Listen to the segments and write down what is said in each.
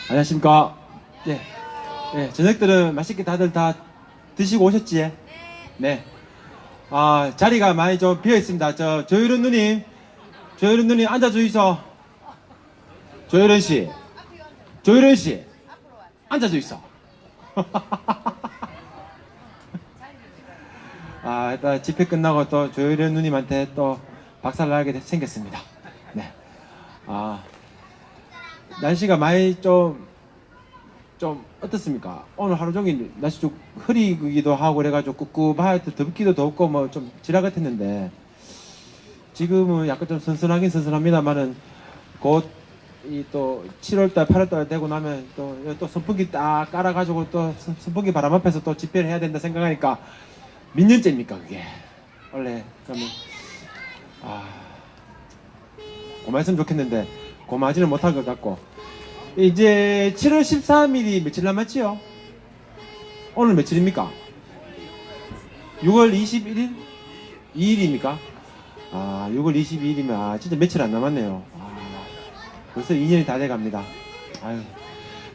안녕하십니까. 예. 예, 저녁들은 맛있게 다들 다 드시고 오셨지? 네. 아, 자리가 많이 좀 비어 있습니다. 조유른 누님 앉아주이소. 조유른 씨. 앉아주이소. 아, 일단 집회 끝나고 또 조유른 누님한테 또 박살을 나게 생겼습니다. 네. 아, 날씨가 많이 좀 어떻습니까? 오늘 하루 종일 날씨 좀 흐리기도 하고 그래가지고 꿉꿉하게 덥기도 덥고 뭐 좀 지나갔었는데 지금은 약간 좀 선선하긴 선선합니다만은 곧 이 또 7월달 8월달 되고 나면 또 선풍기 딱 깔아가지고 또 선풍기 바람 앞에서 또 집회를 해야 된다 생각하니까 몇 년째입니까 그게 원래. 그러면 고마했으면 좋겠는데 고마하지는 못할 것 같고 이제 7월 13일이 며칠 남았지요? 오늘 며칠입니까? 6월 21일? 2일입니까? 6월 22일이면 진짜 며칠 안 남았네요. 벌써 2년이 다 돼갑니다. 아유.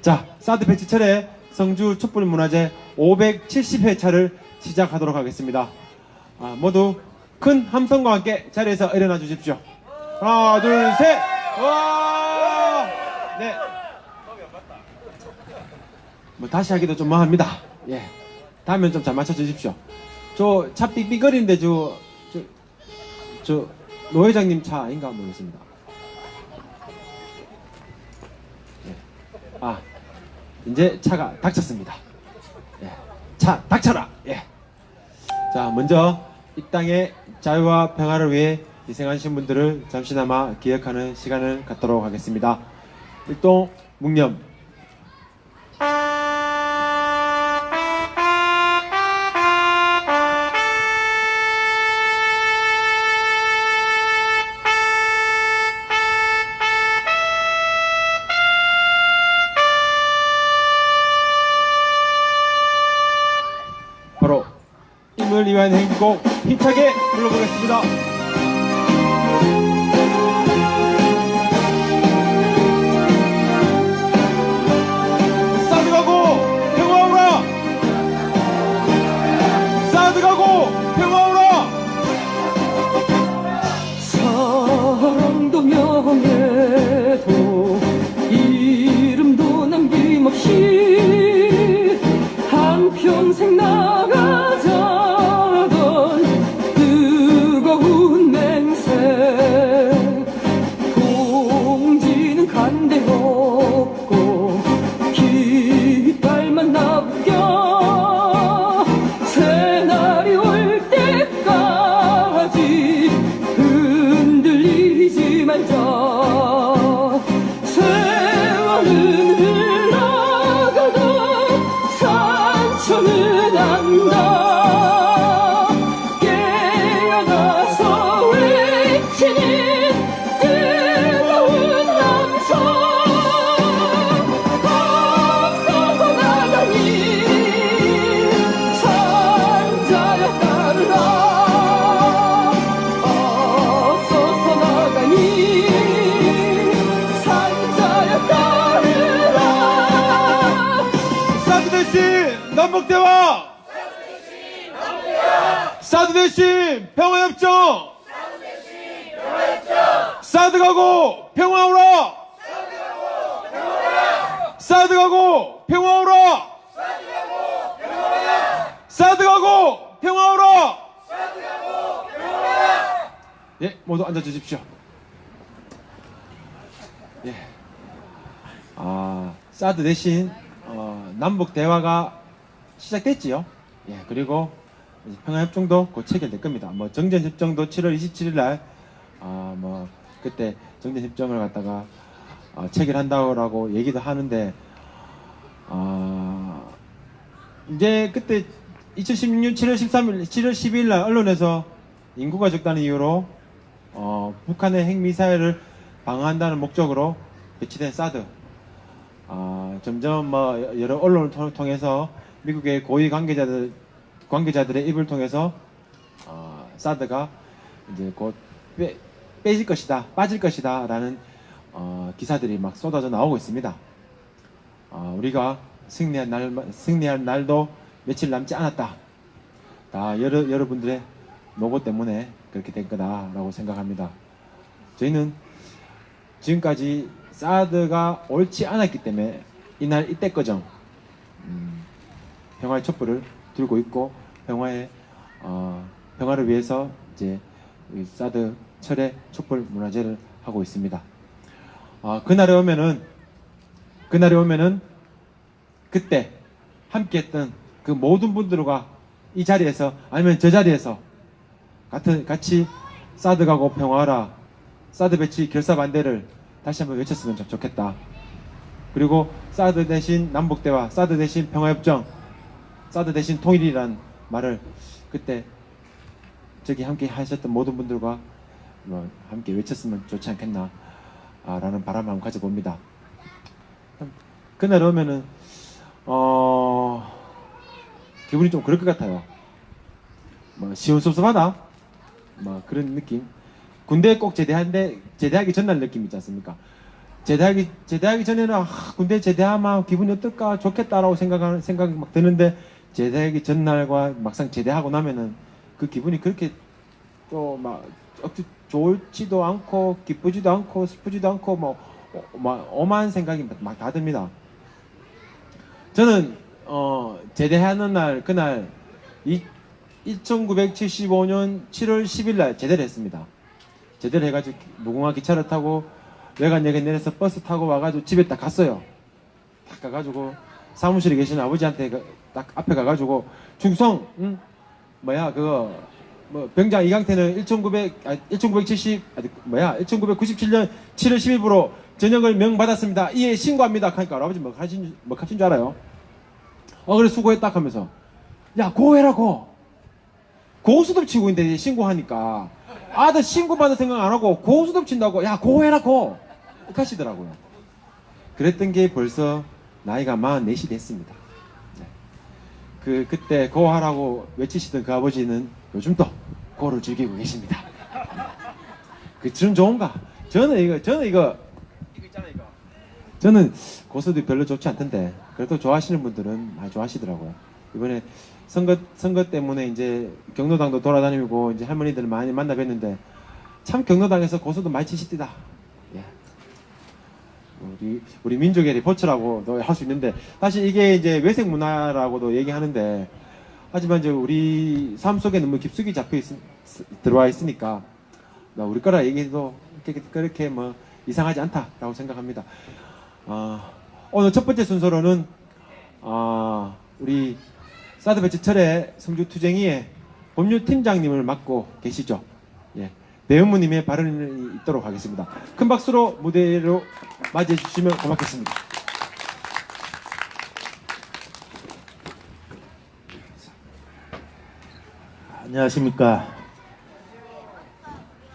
자, 사드 배치철의 성주 촛불문화제 570회차를 시작하도록 하겠습니다. 모두 큰 함성과 함께 자리에서 일어나 주십시오. 하나, 둘, 셋! 와! 네. 뭐 다시 하기도 좀 뭐합니다. 예. 다음엔 좀 잘 맞춰 주십시오. 저 차 삑삑거리는데 저 노 회장님 차 아닌가 모르겠습니다. 예. 이제 차가 닥쳤습니다. 예. 차 닥쳐라. 예. 자, 먼저 이 땅의 자유와 평화를 위해 희생하신 분들을 잠시나마 기억하는 시간을 갖도록 하겠습니다. 일동 묵념. 바로 임을 위한 행복 힘차게 불러보겠습니다. 사드 가고 평화오라! 사드 가고 평화오라! 사랑도 명예도 이름도 남김없이 한평생 나가자던 뜨거운 맹세 동지는 간대없고 깃발만 나부겨 새날이 올 때까지 흔들리지 말자. 세월은 흘러가도 상처는 안다. 깨어나서 외치는 뜨거운 함성. 앞서서 나가니 산자야 따르라. 앞서서 나가니 산자야 따르라. 사드 대신 남북대화! 사드 대신 평화협정! 사드 가고 평화오라! 사드 가고 평화오라! 사드 가고 평화오라! 예, 모두 앉아 주십시오. 예. 사드 대신 남북 대화가 시작됐지요. 예, 그리고 평화협정도 곧 체결될 겁니다. 뭐 정전협정도 7월 27일 날 뭐 그때 정전협정을 갖다가 체결한다고 얘기도 하는데 이제 그때 2016년 7월 12일 날 언론에서 인구가 적다는 이유로 북한의 핵미사일을 방어한다는 목적으로 배치된 사드 점점 뭐 여러 언론을 통해서 미국의 고위 관계자들의 입을 통해서 사드가 이제 곧 빠질 것이다 라는 기사들이 막 쏟아져 나오고 있습니다. 우리가 승리할 날도 며칠 남지 않았다. 다 여러분들의 노고 때문에 그렇게 된 거다라고 생각합니다. 저희는 지금까지 사드가 옳지 않았기 때문에 이날 이때까지 평화의 촛불을 들고 있고 평화를 위해서 이제 사드 철회 촛불 문화제를 하고 있습니다. 그날에 오면은 그때 함께했던 그 모든 분들과 이 자리에서 아니면 저 자리에서 같이 사드 가고 평화하라, 사드 배치 결사 반대를 다시 한번 외쳤으면 좀 좋겠다. 그리고 사드 대신 남북대화, 사드 대신 평화협정, 사드 대신 통일이란 말을 그때 저기 함께 하셨던 모든 분들과 함께 외쳤으면 좋지 않겠나 라는 바람을 한번 가져봅니다. 그날 오면은 기분이 좀 그럴 것 같아요. 시원섭섭하다 그런 느낌. 군대에 꼭 제대하기 전날 느낌 있지 않습니까? 제대하기 전에는 군대 제대하면 기분이 어떨까 좋겠다라고 생각이 막 드는데 제대하기 전날과 막상 제대하고 나면은 그 기분이 그렇게 또 막 좋지도 않고 기쁘지도 않고 슬프지도 않고 오만 생각이 막 다 듭니다. 저는 제대하는 날 그날 1975년 7월 10일 날 제대를 했습니다. 제대를 해가지고 무궁화 기차를 타고 외관역에 내려서 버스 타고 와가지고 집에 딱 갔어요. 딱 가가지고 사무실에 계신 아버지한테 딱 앞에 가가지고 중성 병장 이강태는 1997년 7월 10일부로 전역을 명받았습니다. 이에 신고합니다. 하니까 아버지 뭐 하신 줄 알아요? 그래 수고했다 하면서 야 고해라 고수톱 치고 있는데 신고하니까 아들 신고받을 생각 안 하고 고수톱 친다고 야 고해라 이렇게 하시더라고요. 그랬던 게 벌써 나이가 44이 됐습니다. 그때 고하라고 외치시던 그 아버지는 요즘도 고를 즐기고 계십니다. 좀 좋은가? 저는 이거 있잖아요, 이거. 저는 고수도 별로 좋지 않던데, 그래도 좋아하시는 분들은 많이 좋아하시더라고요. 이번에 선거 때문에 이제 경로당도 돌아다니고, 이제 할머니들 많이 만나 뵀는데, 참 경로당에서 고수도 많이 치시디다. 예. 우리 민족의 리포츠라고도 할 수 있는데, 사실 이게 이제 외색 문화라고도 얘기하는데, 하지만 이제 우리 삶 속에 너무 깊숙이 들어와 있으니까, 우리 거라 얘기해도 그렇게 이상하지 않다라고 생각합니다. 오늘 첫 번째 순서로는, 우리 사드 배치 철회 성주투쟁이의 법률팀장님을 맡고 계시죠. 예. 배은무님의 발언이 있도록 하겠습니다. 큰 박수로 무대로 맞이해 주시면 고맙겠습니다. 안녕하십니까.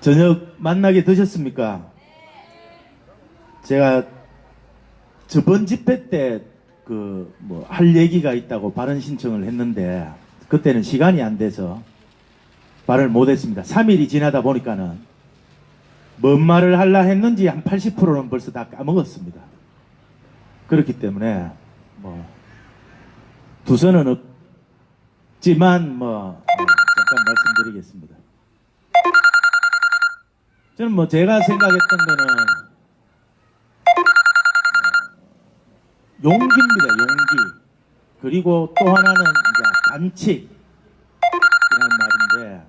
저녁 만나게 되셨습니까? 제가 저번 집회 때 할 얘기가 있다고 발언 신청을 했는데 그때는 시간이 안 돼서 말을 못했습니다. 3일이 지나다 보니까는 뭔 말을 하려 했는지 한 80%는 벌써 다 까먹었습니다. 그렇기 때문에 두서는 없지만 잠깐 말씀드리겠습니다. 저는 제가 생각했던 거는 용기입니다. 용기. 그리고 또 하나는 이제 반칙이라는 말인데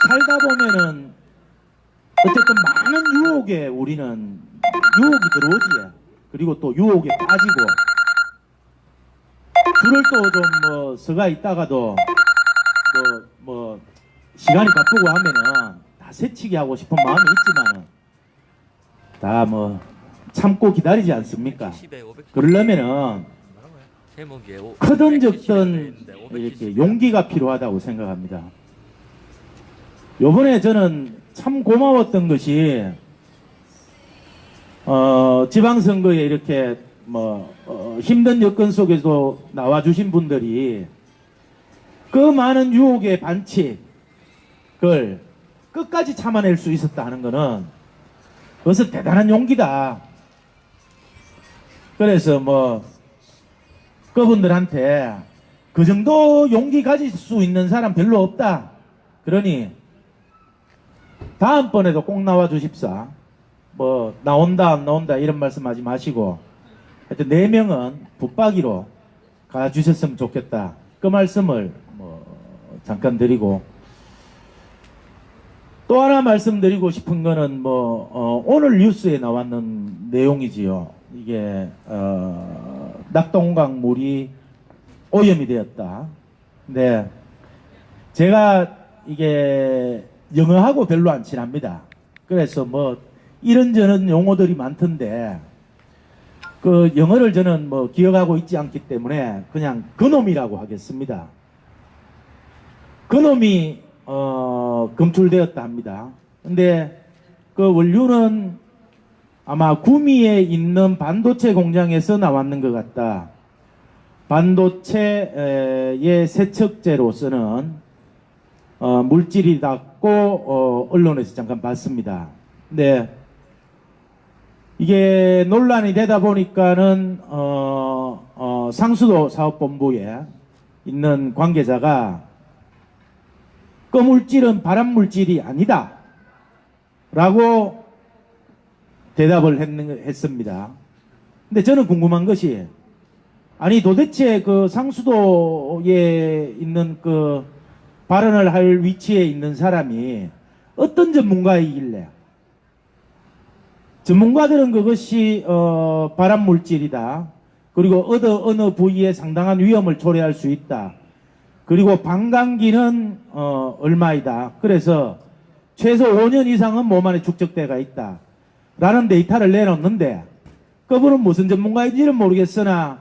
살다 보면은 어쨌든 많은 유혹에 우리는 유혹이 들어오지. 그리고 또 유혹에 빠지고 줄을 또 좀 서가 있다가도 시간이 바쁘고 하면은 다 새치기 하고 싶은 마음이 있지만은 다 참고 기다리지 않습니까? 그러려면은 크든 적든 이렇게 용기가 필요하다고 생각합니다. 요번에 저는 참 고마웠던 것이 지방선거에 이렇게 힘든 여건 속에서 나와주신 분들이 그 많은 유혹의 반칙을 끝까지 참아낼 수 있었다 하는 것은 그것은 대단한 용기다. 그래서 뭐 그분들한테 그 정도 용기 가질 수 있는 사람 별로 없다. 그러니 다음번에도 꼭 나와 주십사. 뭐 나온다 안 나온다 이런 말씀하지 마시고 하여튼 4명은 붙박이로 가주셨으면 좋겠다. 그 말씀을 뭐 잠깐 드리고, 또 하나 말씀드리고 싶은 거는 뭐 오늘 뉴스에 나왔는 내용이지요. 이게 낙동강물이 오염이 되었다. 근데 제가 이게 영어하고 별로 안 친합니다. 그래서 뭐 이런저런 용어들이 많던데 그 영어를 저는 뭐 기억하고 있지 않기 때문에 그냥 그놈이라고 하겠습니다. 그놈이 검출되었다 합니다. 근데 그 원료는 아마 구미에 있는 반도체 공장에서 나왔는 것 같다. 반도체의 세척제로서는 물질이라고 언론에서 잠깐 봤습니다. 근데 이게 논란이 되다 보니까는 상수도 사업본부에 있는 관계자가 그 물질은 발암물질이 아니다 라고 대답을 했습니다. 근데 저는 궁금한 것이, 아니 도대체 그 상수도에 있는 그 발언을 할 위치에 있는 사람이 어떤 전문가이길래, 전문가들은 그것이 발암물질이다, 그리고 어느 부위에 상당한 위험을 초래할 수 있다, 그리고 방광기는 얼마이다, 그래서 최소 5년 이상은 몸 안에 축적대가 있다 라는 데이터를 내놓는데, 그분은 무슨 전문가인지는 모르겠으나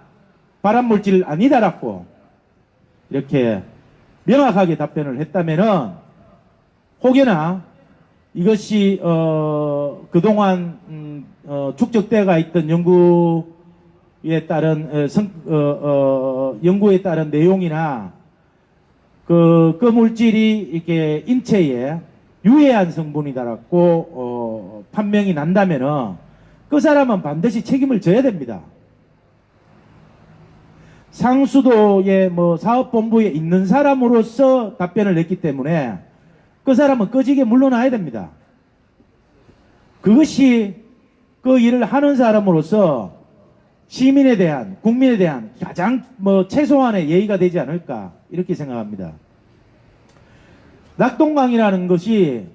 발암물질 아니다라고 이렇게 명확하게 답변을 했다면은 혹여나 이것이 그동안 축적대가 있던 연구에 따른 내용이나 그 물질이 이렇게 인체에 유해한 성분이다라고 판명이 난다면은 그 사람은 반드시 책임을 져야 됩니다. 상수도의 뭐 사업본부에 있는 사람으로서 답변을 냈기 때문에 그 사람은 꺼지게 물러나야 됩니다. 그것이 그 일을 하는 사람으로서 시민에 대한, 국민에 대한 가장 뭐 최소한의 예의가 되지 않을까 이렇게 생각합니다. 낙동강이라는 것이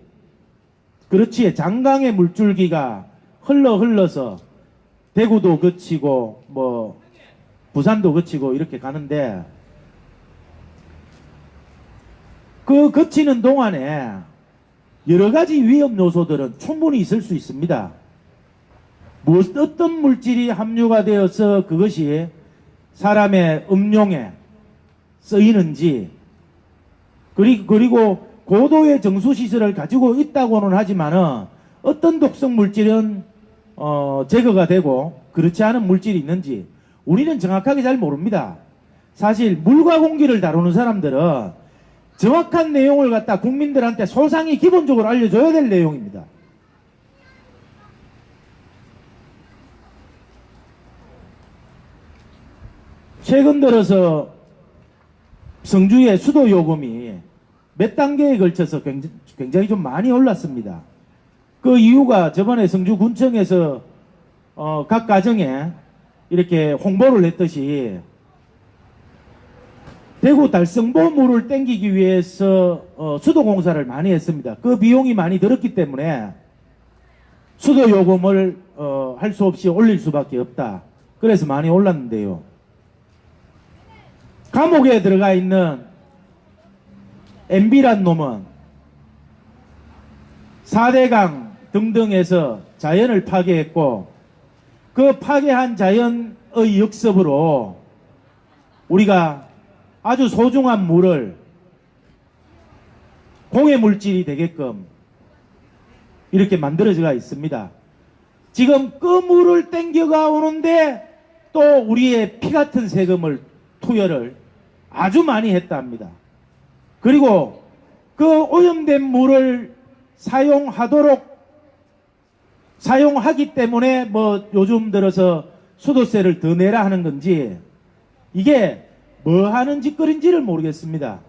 그렇지 장강의 물줄기가 흘러서 대구도 거치고 뭐 부산도 거치고 이렇게 가는데, 그 거치는 동안에 여러 가지 위험 요소들은 충분히 있을 수 있습니다. 어떤 물질이 함유가 되어서 그것이 사람의 음용에 쓰이는지, 그리고 고도의 정수시설을 가지고 있다고는 하지만은 어떤 독성 물질은 제거가 되고 그렇지 않은 물질이 있는지 우리는 정확하게 잘 모릅니다. 사실 물과 공기를 다루는 사람들은 정확한 내용을 갖다 국민들한테 소상히 기본적으로 알려줘야 될 내용입니다. 최근 들어서 성주의 수도 요금이 몇 단계에 걸쳐서 굉장히 좀 많이 올랐습니다. 그 이유가 저번에 성주군청에서 각 가정에 이렇게 홍보를 했듯이 대구 달성보물을 땡기기 위해서 수도공사를 많이 했습니다. 그 비용이 많이 들었기 때문에 수도요금을 할 수 없이 올릴 수밖에 없다. 그래서 많이 올랐는데요. 감옥에 들어가 있는 MB란 놈은 4대강 등등에서 자연을 파괴했고, 그 파괴한 자연의 역습으로 우리가 아주 소중한 물을 공해물질이 되게끔 이렇게 만들어져가 있습니다. 지금 그 물을 땡겨가 오는데 또 우리의 피 같은 세금을 투여를 아주 많이 했다 합니다. 그리고 그 오염된 물을 사용하기 때문에 뭐 요즘 들어서 수도세를 더 내라 하는 건지 이게 뭐 하는 짓거리인지를 모르겠습니다.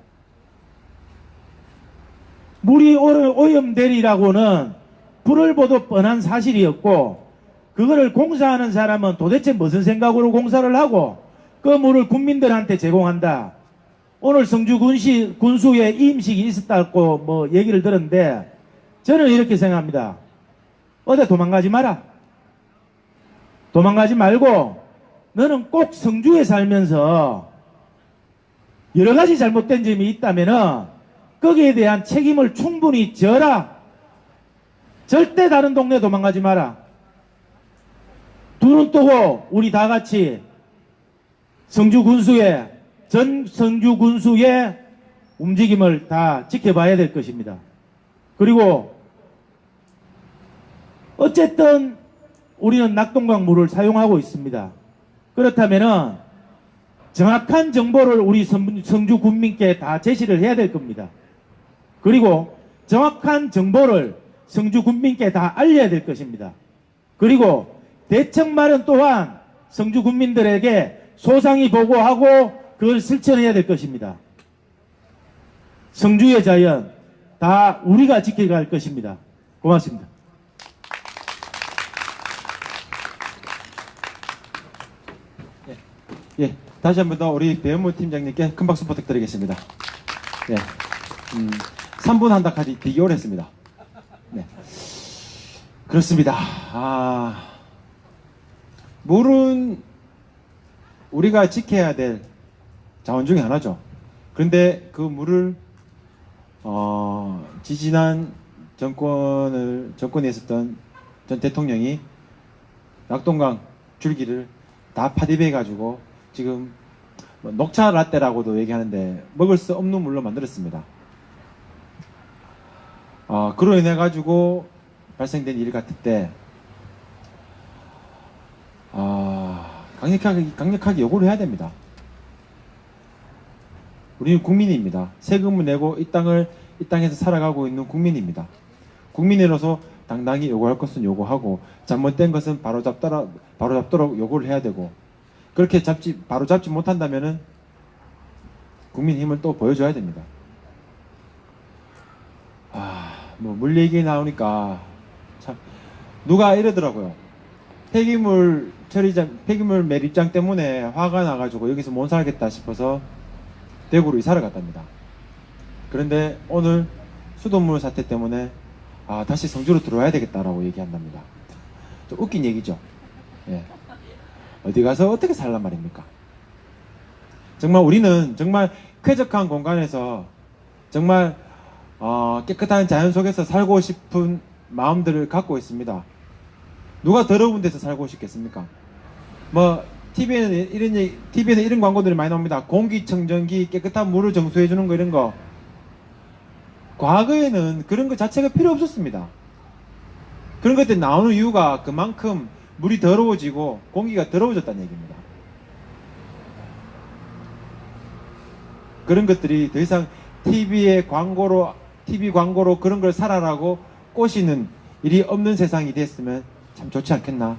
물이 오염되리라고는 불을 보도 뻔한 사실이었고 그거를 공사하는 사람은 도대체 무슨 생각으로 공사를 하고 그 물을 국민들한테 제공한다. 오늘 성주 군수에 이임식이 있었다고 뭐 얘기를 들었는데 저는 이렇게 생각합니다. 어디 도망가지 마라. 도망가지 말고 너는 꼭 성주에 살면서 여러 가지 잘못된 점이 있다면은 거기에 대한 책임을 충분히 져라. 절대 다른 동네 도망가지 마라. 두 눈 뜨고 우리 다 같이 전 성주 군수의 움직임을 다 지켜봐야 될 것입니다. 그리고 어쨌든 우리는 낙동강 물을 사용하고 있습니다. 그렇다면은 정확한 정보를 우리 성주 군민께 다 제시를 해야 될 겁니다. 그리고 정확한 정보를 성주 군민께 다 알려야 될 것입니다. 그리고 대책 마련 또한 성주 군민들에게 소상히 보고하고 그걸 실천해야 될 것입니다. 성주의 자연 다 우리가 지켜갈 것입니다. 고맙습니다. 예, 다시 한 번 더 우리 배현무 팀장님께 큰 박수 부탁드리겠습니다. 예, 3분 한다 카디 되게 오래 했습니다. 네, 그렇습니다. 물은 우리가 지켜야 될 자원 중에 하나죠. 그런데 그 물을 지지난 정권에 있었던 전 대통령이 낙동강 줄기를 다 파디배 가지고 지금 뭐 녹차 라떼라고도 얘기하는데 먹을 수 없는 물로 만들었습니다. 그로 인해 가지고 발생된 일 같을 때 강력하게 요구를 해야 됩니다. 우리는 국민입니다. 세금을 내고 이 땅에서 살아가고 있는 국민입니다. 국민으로서 당당히 요구할 것은 요구하고 잘못된 것은 바로잡도록 요구를 해야 되고 그렇게 바로잡지 못한다면은 국민 힘을 또 보여줘야 됩니다. 뭐 물 얘기 나오니까 참 누가 이러더라고요. 폐기물 매립장 때문에 화가 나가지고 여기서 못 살겠다 싶어서 대구로 이사를 갔답니다. 그런데 오늘 수돗물 사태 때문에 다시 성주로 들어와야 되겠다라고 얘기한답니다. 좀 웃긴 얘기죠. 예. 어디 가서 어떻게 살란 말입니까? 정말 우리는 정말 쾌적한 공간에서 정말 깨끗한 자연 속에서 살고 싶은 마음들을 갖고 있습니다. 누가 더러운 데서 살고 싶겠습니까? 뭐 TV에는 이런 광고들이 많이 나옵니다. 공기청정기, 깨끗한 물을 정수해주는 거 이런 거. 과거에는 그런 것 자체가 필요 없었습니다. 그런 것들이 나오는 이유가 그만큼 물이 더러워지고 공기가 더러워졌다는 얘기입니다. 그런 것들이 더 이상 TV 광고로 그런 걸 살아라고 꼬시는 일이 없는 세상이 됐으면 참 좋지 않겠나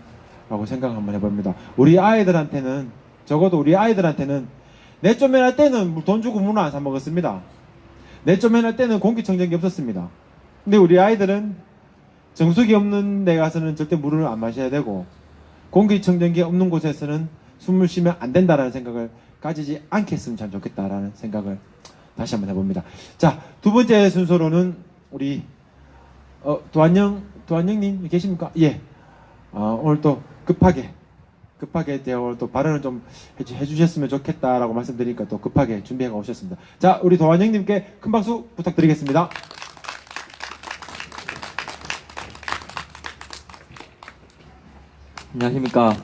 라고 생각 한번 해봅니다. 우리 아이들한테는 적어도 내조면 할 때는 돈 주고 물을 안 사 먹었습니다. 내조면 할 때는 공기청정기 없었습니다. 근데 우리 아이들은 정수기 없는 데 가서는 절대 물을 안 마셔야 되고 공기청정기 없는 곳에서는 숨을 쉬면 안 된다라는 생각을 가지지 않겠으면 참 좋겠다라는 생각을 다시 한번 해봅니다. 자, 두 번째 순서로는 우리 도안영님 계십니까? 예. 오늘 또 급하게 오늘 또 발언을 좀 해주셨으면 좋겠다라고 말씀드리니까 또 급하게 준비해가 오셨습니다. 자, 우리 도안영님께 큰 박수 부탁드리겠습니다. 안녕하십니까.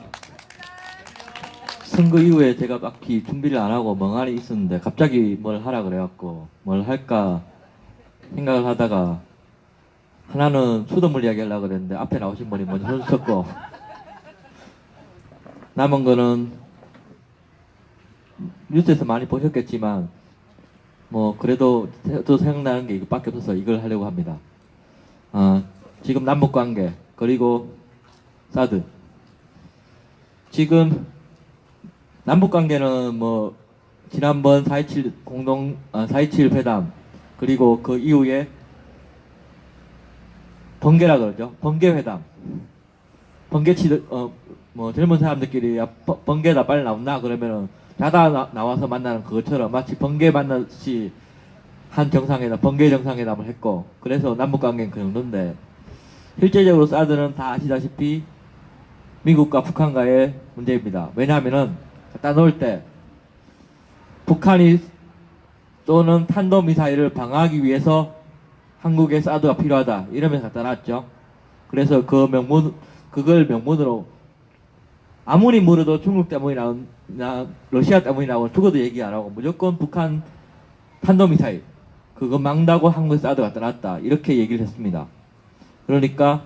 선거 이후에 제가 딱히 준비를 안 하고 멍하니 있었는데 갑자기 뭘 하라 그래갖고 뭘 할까 생각을 하다가 하나는 수돗물 이야기 하려고 그랬는데 앞에 나오신 분이 먼저 손 쳤고 남은 거는 뉴스에서 많이 보셨겠지만 뭐 그래도 또 생각나는 게 이거밖에 없어서 이걸 하려고 합니다. 지금 남북관계 그리고 사드 지금 남북 관계는 뭐 지난번 4.27 회담 그리고 그 이후에 번개라 그러죠. 번개 회담. 번개치들 뭐 젊은 사람들끼리 야, 번개다 빨리 나온나 그러면은 자다 나와서 만나는 그것처럼 마치 번개 만나듯이 한 정상회담, 번개 정상회담을 했고 그래서 남북 관계는 그 정도인데 실제적으로 사드는 다 아시다시피 미국과 북한과의 문제입니다. 왜냐하면은 갖다 놓을 때 북한이 쏘는 탄도미사일을 방어하기 위해서 한국에 사드가 필요하다 이러면서 갖다 놨죠. 그래서 그걸 명분으로 아무리 물어도 중국 때문이나 러시아 때문이라고 죽어도 얘기 안 하고 무조건 북한 탄도미사일 그거 막다고 한국에 사드 갖다 놨다 이렇게 얘기를 했습니다. 그러니까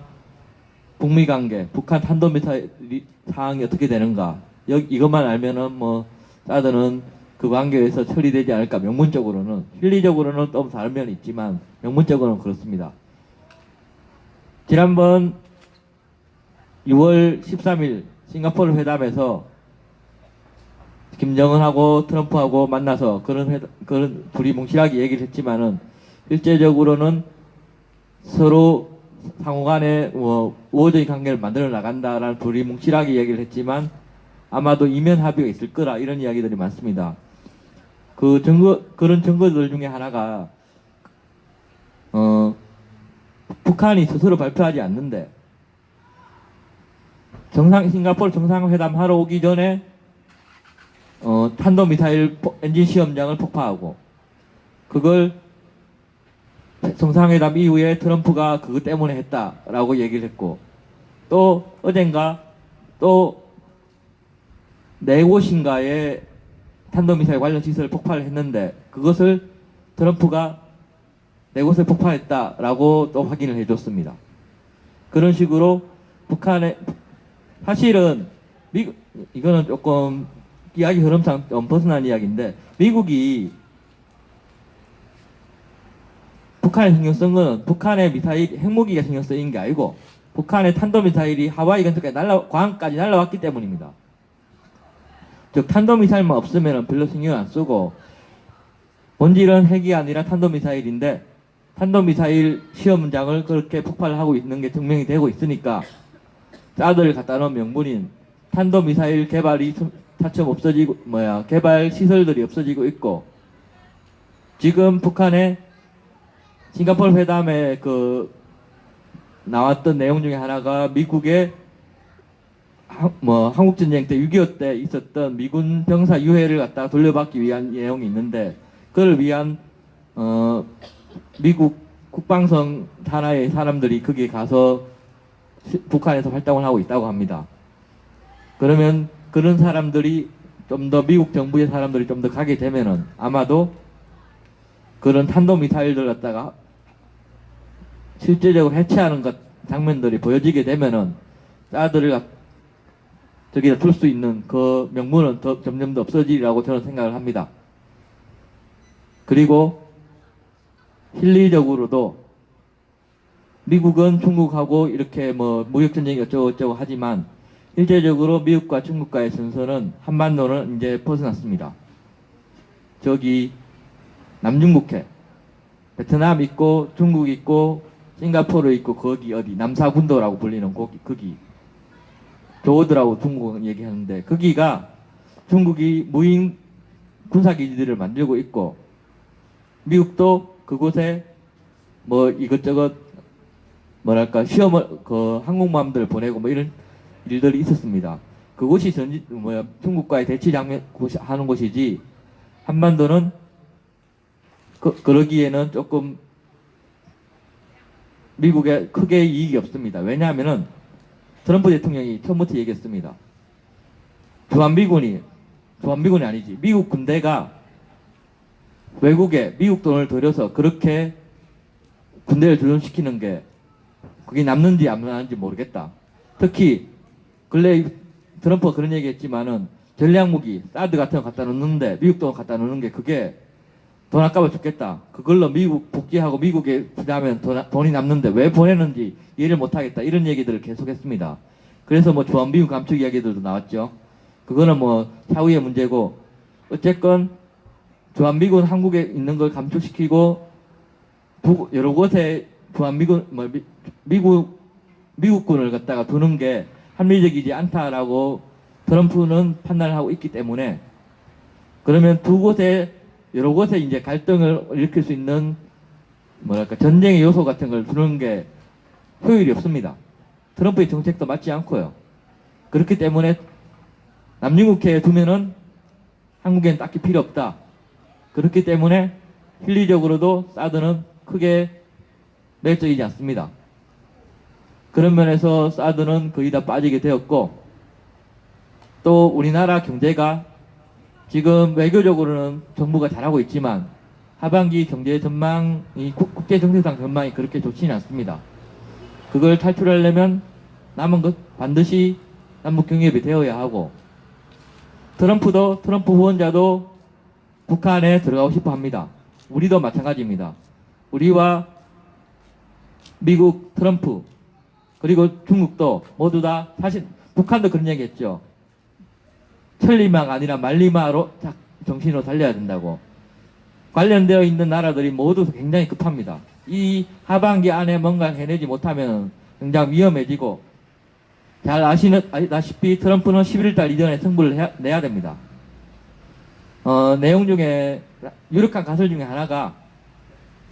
북미 관계, 북한 탄도미사일 상황이 어떻게 되는가 이것만 알면은 뭐 사드는 그 관계에서 처리되지 않을까 명문적으로는 실리적으로는 또 다른 면이 있지만 명문적으로는 그렇습니다. 지난번 6월 13일 싱가포르 회담에서 김정은하고 트럼프하고 만나서 그런 둘이 뭉실하게 얘기를 했지만은 실제적으로는 서로 상호간에 뭐 우호적인 관계를 만들어 나간다라는 둘이 뭉실하게 얘기를 했지만 아마도 이면 합의가 있을 거라 이런 이야기들이 많습니다. 그런 증거들 중에 하나가 북한이 스스로 발표하지 않는데 싱가포르 정상회담 하러 오기 전에 탄도미사일 엔진 시험장을 폭파하고 그걸 정상회담 이후에 트럼프가 그것 때문에 했다라고 얘기를 했고 또 어젠가 또 네 곳인가에 탄도미사일 관련 시설을 폭발을 했는데 그것을 트럼프가 네 곳을 폭파했다라고 또 확인을 해줬습니다. 그런 식으로 북한의 사실은 이거는 조금 이야기 흐름상 좀 벗어난 이야기인데 미국이 북한에 신경 쓴 거는 북한의 미사일 핵무기가 신경 쓰인 게 아니고 북한의 탄도미사일이 하와이 근처까지 광까지 날라왔기 때문입니다. 즉 탄도미사일만 없으면 별로 신경 안 쓰고 본질은 핵이 아니라 탄도미사일인데 탄도미사일 시험장을 그렇게 폭발하고 있는 게 증명이 되고 있으니까 사드를 갖다 놓은 명분인 탄도미사일 개발이 차츰 없어지고 개발 시설들이 없어지고 있고 지금 북한의 싱가포르 회담에 나왔던 내용 중에 하나가 미국의 한국전쟁 때 6.25 때 있었던 미군 병사 유해를 갖다 돌려받기 위한 내용이 있는데 그걸 위한 미국 국방성 산하의 사람들이 거기에 가서 북한에서 활동을 하고 있다고 합니다. 그러면 그런 사람들이 좀 더 미국 정부의 사람들이 좀 더 가게 되면은 아마도 그런 탄도미사일들 갖다가 실제적으로 해체하는 장면들이 보여지게 되면은 사드를 저기다 둘 수 있는 그 명분은 점점 더 없어지리라고 저는 생각을 합니다. 그리고 실리적으로도 미국은 중국하고 이렇게 무역전쟁이 어쩌고저쩌고 하지만 실제적으로 미국과 중국과의 선선은 한반도는 이제 벗어났습니다. 저기 남중국해 베트남 있고 중국 있고 싱가포르 있고 거기 어디 남사군도라고 불리는 거기 조어드라고 중국은 얘기하는데 거기가 중국이 무인 군사기지들을 만들고 있고 미국도 그곳에 이것저것 시험을 항공모함들을 보내고 이런 일들이 있었습니다. 그곳이 중국과의 대치 장면 하는 곳이지 한반도는 그러기에는 조금 미국에 크게 이익이 없습니다. 왜냐하면은 트럼프 대통령이 처음부터 얘기했습니다. 주한미군이 아니지. 미국 군대가 외국에 미국 돈을 들여서 그렇게 군대를 조정시키는 게 그게 남는지 안 남는지 모르겠다. 특히 근래 트럼프가 그런 얘기했지만은 전략무기 사드 같은 거 갖다 놓는데 미국 돈 갖다 놓는 게 그게 돈 아까워 죽겠다. 그걸로 미국 복귀하고 미국에 부담하면 돈이 남는데 왜 보내는지 이해를 못하겠다. 이런 얘기들을 계속했습니다. 그래서 뭐 주한미군 감축 이야기들도 나왔죠. 그거는 뭐 차후의 문제고, 어쨌건 주한미군 한국에 있는 걸 감축시키고 여러 곳에 주한미군 미국군을 갖다가 두는 게 합리적이지 않다라고 트럼프는 판단을 하고 있기 때문에, 그러면 여러 곳에 이제 갈등을 일으킬 수 있는 뭐랄까 전쟁의 요소 같은 걸 두는 게 효율이 없습니다. 트럼프의 정책도 맞지 않고요. 그렇기 때문에 남중국해에 두면은 한국엔 딱히 필요 없다. 그렇기 때문에 실리적으로도 사드는 크게 매력적이지 않습니다. 그런 면에서 사드는 거의 다 빠지게 되었고, 또 우리나라 경제가 지금 외교적으로는 정부가 잘하고 있지만 하반기 경제 전망이, 국제 정세상 전망이 그렇게 좋지는 않습니다. 그걸 탈출하려면 남은 것 반드시 남북 경협이 되어야 하고, 트럼프 후원자도 북한에 들어가고 싶어 합니다. 우리도 마찬가지입니다. 우리와 미국, 트럼프, 그리고 중국도 모두 다, 사실 북한도 그런 얘기 했죠. 천리마가 아니라 만리마로 정신으로 달려야 된다고. 관련되어 있는 나라들이 모두 굉장히 급합니다. 이 하반기 안에 뭔가 해내지 못하면 굉장히 위험해지고, 잘 아시다시피 트럼프는 11달 이전에 승부를 내야 됩니다. 내용 중에 유력한 가설 중에 하나가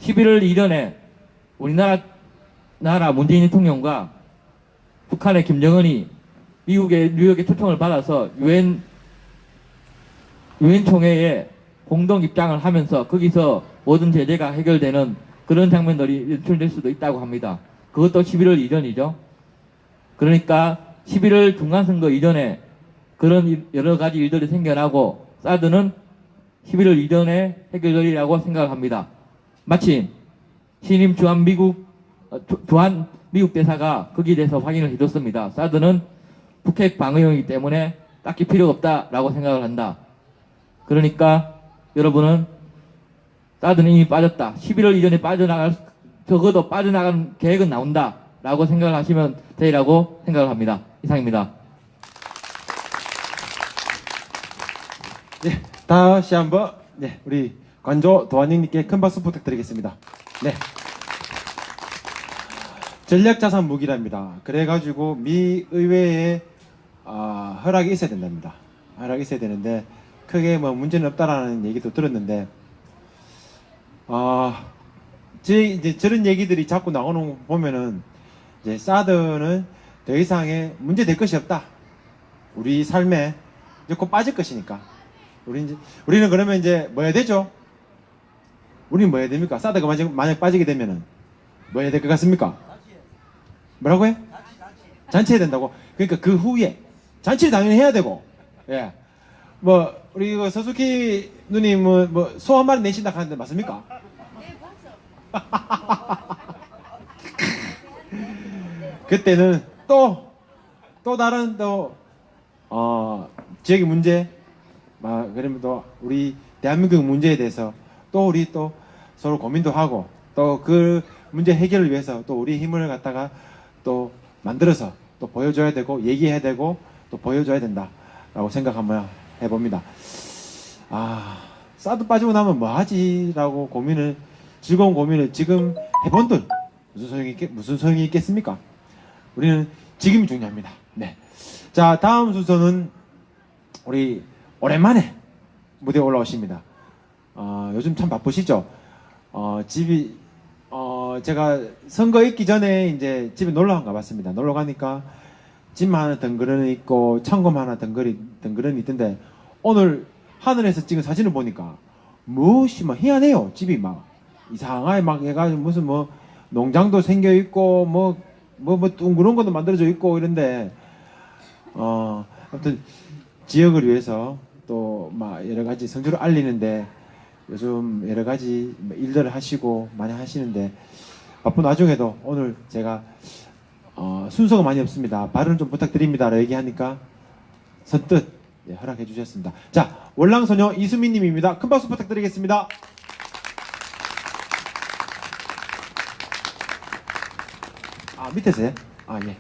11월 이전에 우리나라 문재인 대통령과 북한의 김정은이 미국의 뉴욕에 초청을 받아서 유엔 총회에 공동 입장을 하면서 거기서 모든 제재가 해결되는 그런 장면들이 연출될 수도 있다고 합니다. 그것도 11월 이전이죠. 그러니까 11월 중간선거 이전에 그런 여러 가지 일들이 생겨나고, 사드는 11월 이전에 해결되리라고 생각을 합니다. 마침 신임 주한 미국 대사가 거기에 대해서 확인을 해줬습니다. 사드는 북핵 방어용이기 때문에 딱히 필요가 없다라고 생각을 한다. 그러니까 여러분은 사드는 이미 빠졌다. 11월 이전에 적어도 빠져나가는 계획은 나온다. 라고 생각을 하시면 되리라고 생각을 합니다. 이상입니다. 네, 다시 한번 네, 우리 관조 도안님께 큰 박수 부탁드리겠습니다. 네. 전략자산 무기랍니다. 그래가지고 미 의회에 허락이 있어야 된답니다. 허락이 있어야 되는데 크게 뭐 문제는 없다라는 얘기도 들었는데, 이제 저런 얘기들이 자꾸 나오는 거 보면은 이제 사드는 더 이상의 문제 될 것이 없다. 우리 삶에 이제 곧 빠질 것이니까. 우리는 그러면 이제 뭐 해야 되죠? 우리는 뭐 해야 됩니까? 사드가 만약 빠지게 되면은 뭐 해야 될 것 같습니까? 뭐라고요? 잔치해야 된다고? 그러니까 그 후에 잔치를 당연히 해야 되고, 예. 뭐 우리 그 서수키 누님은 뭐 소 한 마리 내신다 하는데 맞습니까? 그때는 또 다른 지역의 문제, 그러면 또 우리 대한민국 문제에 대해서 또 우리 또 서로 고민도 하고, 또 그 문제 해결을 위해서 또 우리 힘을 갖다가 또 만들어서 또 보여줘야 되고, 얘기해야 되고, 또 보여줘야 된다라고 생각 한번 해봅니다. 사드 빠지고 나면 뭐 하지라고 즐거운 고민을 지금 해본들 무슨 소용이 있겠습니까? 우리는 지금이 중요합니다. 네. 자, 다음 순서는 우리 오랜만에 무대에 올라오십니다. 요즘 참 바쁘시죠? 제가 선거 있기 전에 이제 집에 놀러 가봤습니다. 놀러 가니까 집 하나 덩그러니 있고 창검 하나 덩그러니 있던데, 오늘 하늘에서 찍은 사진을 보니까 무엇이 막 희한해요. 집이 막 이상하게 막 해가지고 무슨 뭐 농장도 생겨 있고 뭐 둥그런 것도 만들어져 있고 이런데, 아무튼 지역을 위해서 또 막 여러 가지 성주를 알리는데 요즘 여러 가지 일들을 하시고 많이 하시는데, 바쁜 와중에도 오늘 제가 순서가 많이 없습니다. 발언 좀 부탁드립니다 라고 얘기하니까 선뜻 허락해 주셨습니다. 자, 월랑소녀 이수민 님입니다. 큰 박수 부탁드리겠습니다. 밑에서요? 예.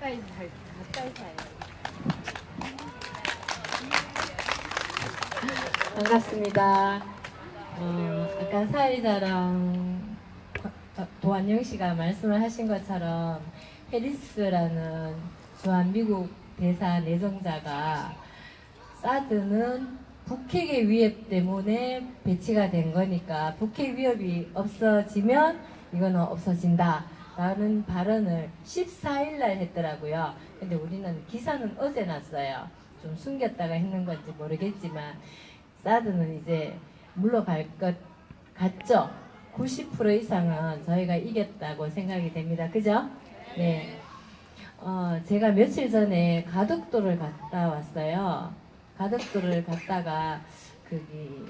가까이 가요. 반갑습니다. 아까 사회자랑 도안영 씨가 말씀을 하신 것처럼 해리스라는 주한 미국 대사 내정자가 사드는 북핵의 위협 때문에 배치가 된 거니까 북핵 위협이 없어지면 이거는 없어진다 라는 발언을 14일 날 했더라고요. 근데 우리는 기사는 어제 났어요. 좀 숨겼다가 했는 건지 모르겠지만 사드는 이제 물러갈 것 같죠? 90% 이상은 저희가 이겼다고 생각이 됩니다. 그죠? 네. 제가 며칠 전에 가덕도를 갔다 왔어요. 가덕도를 갔다가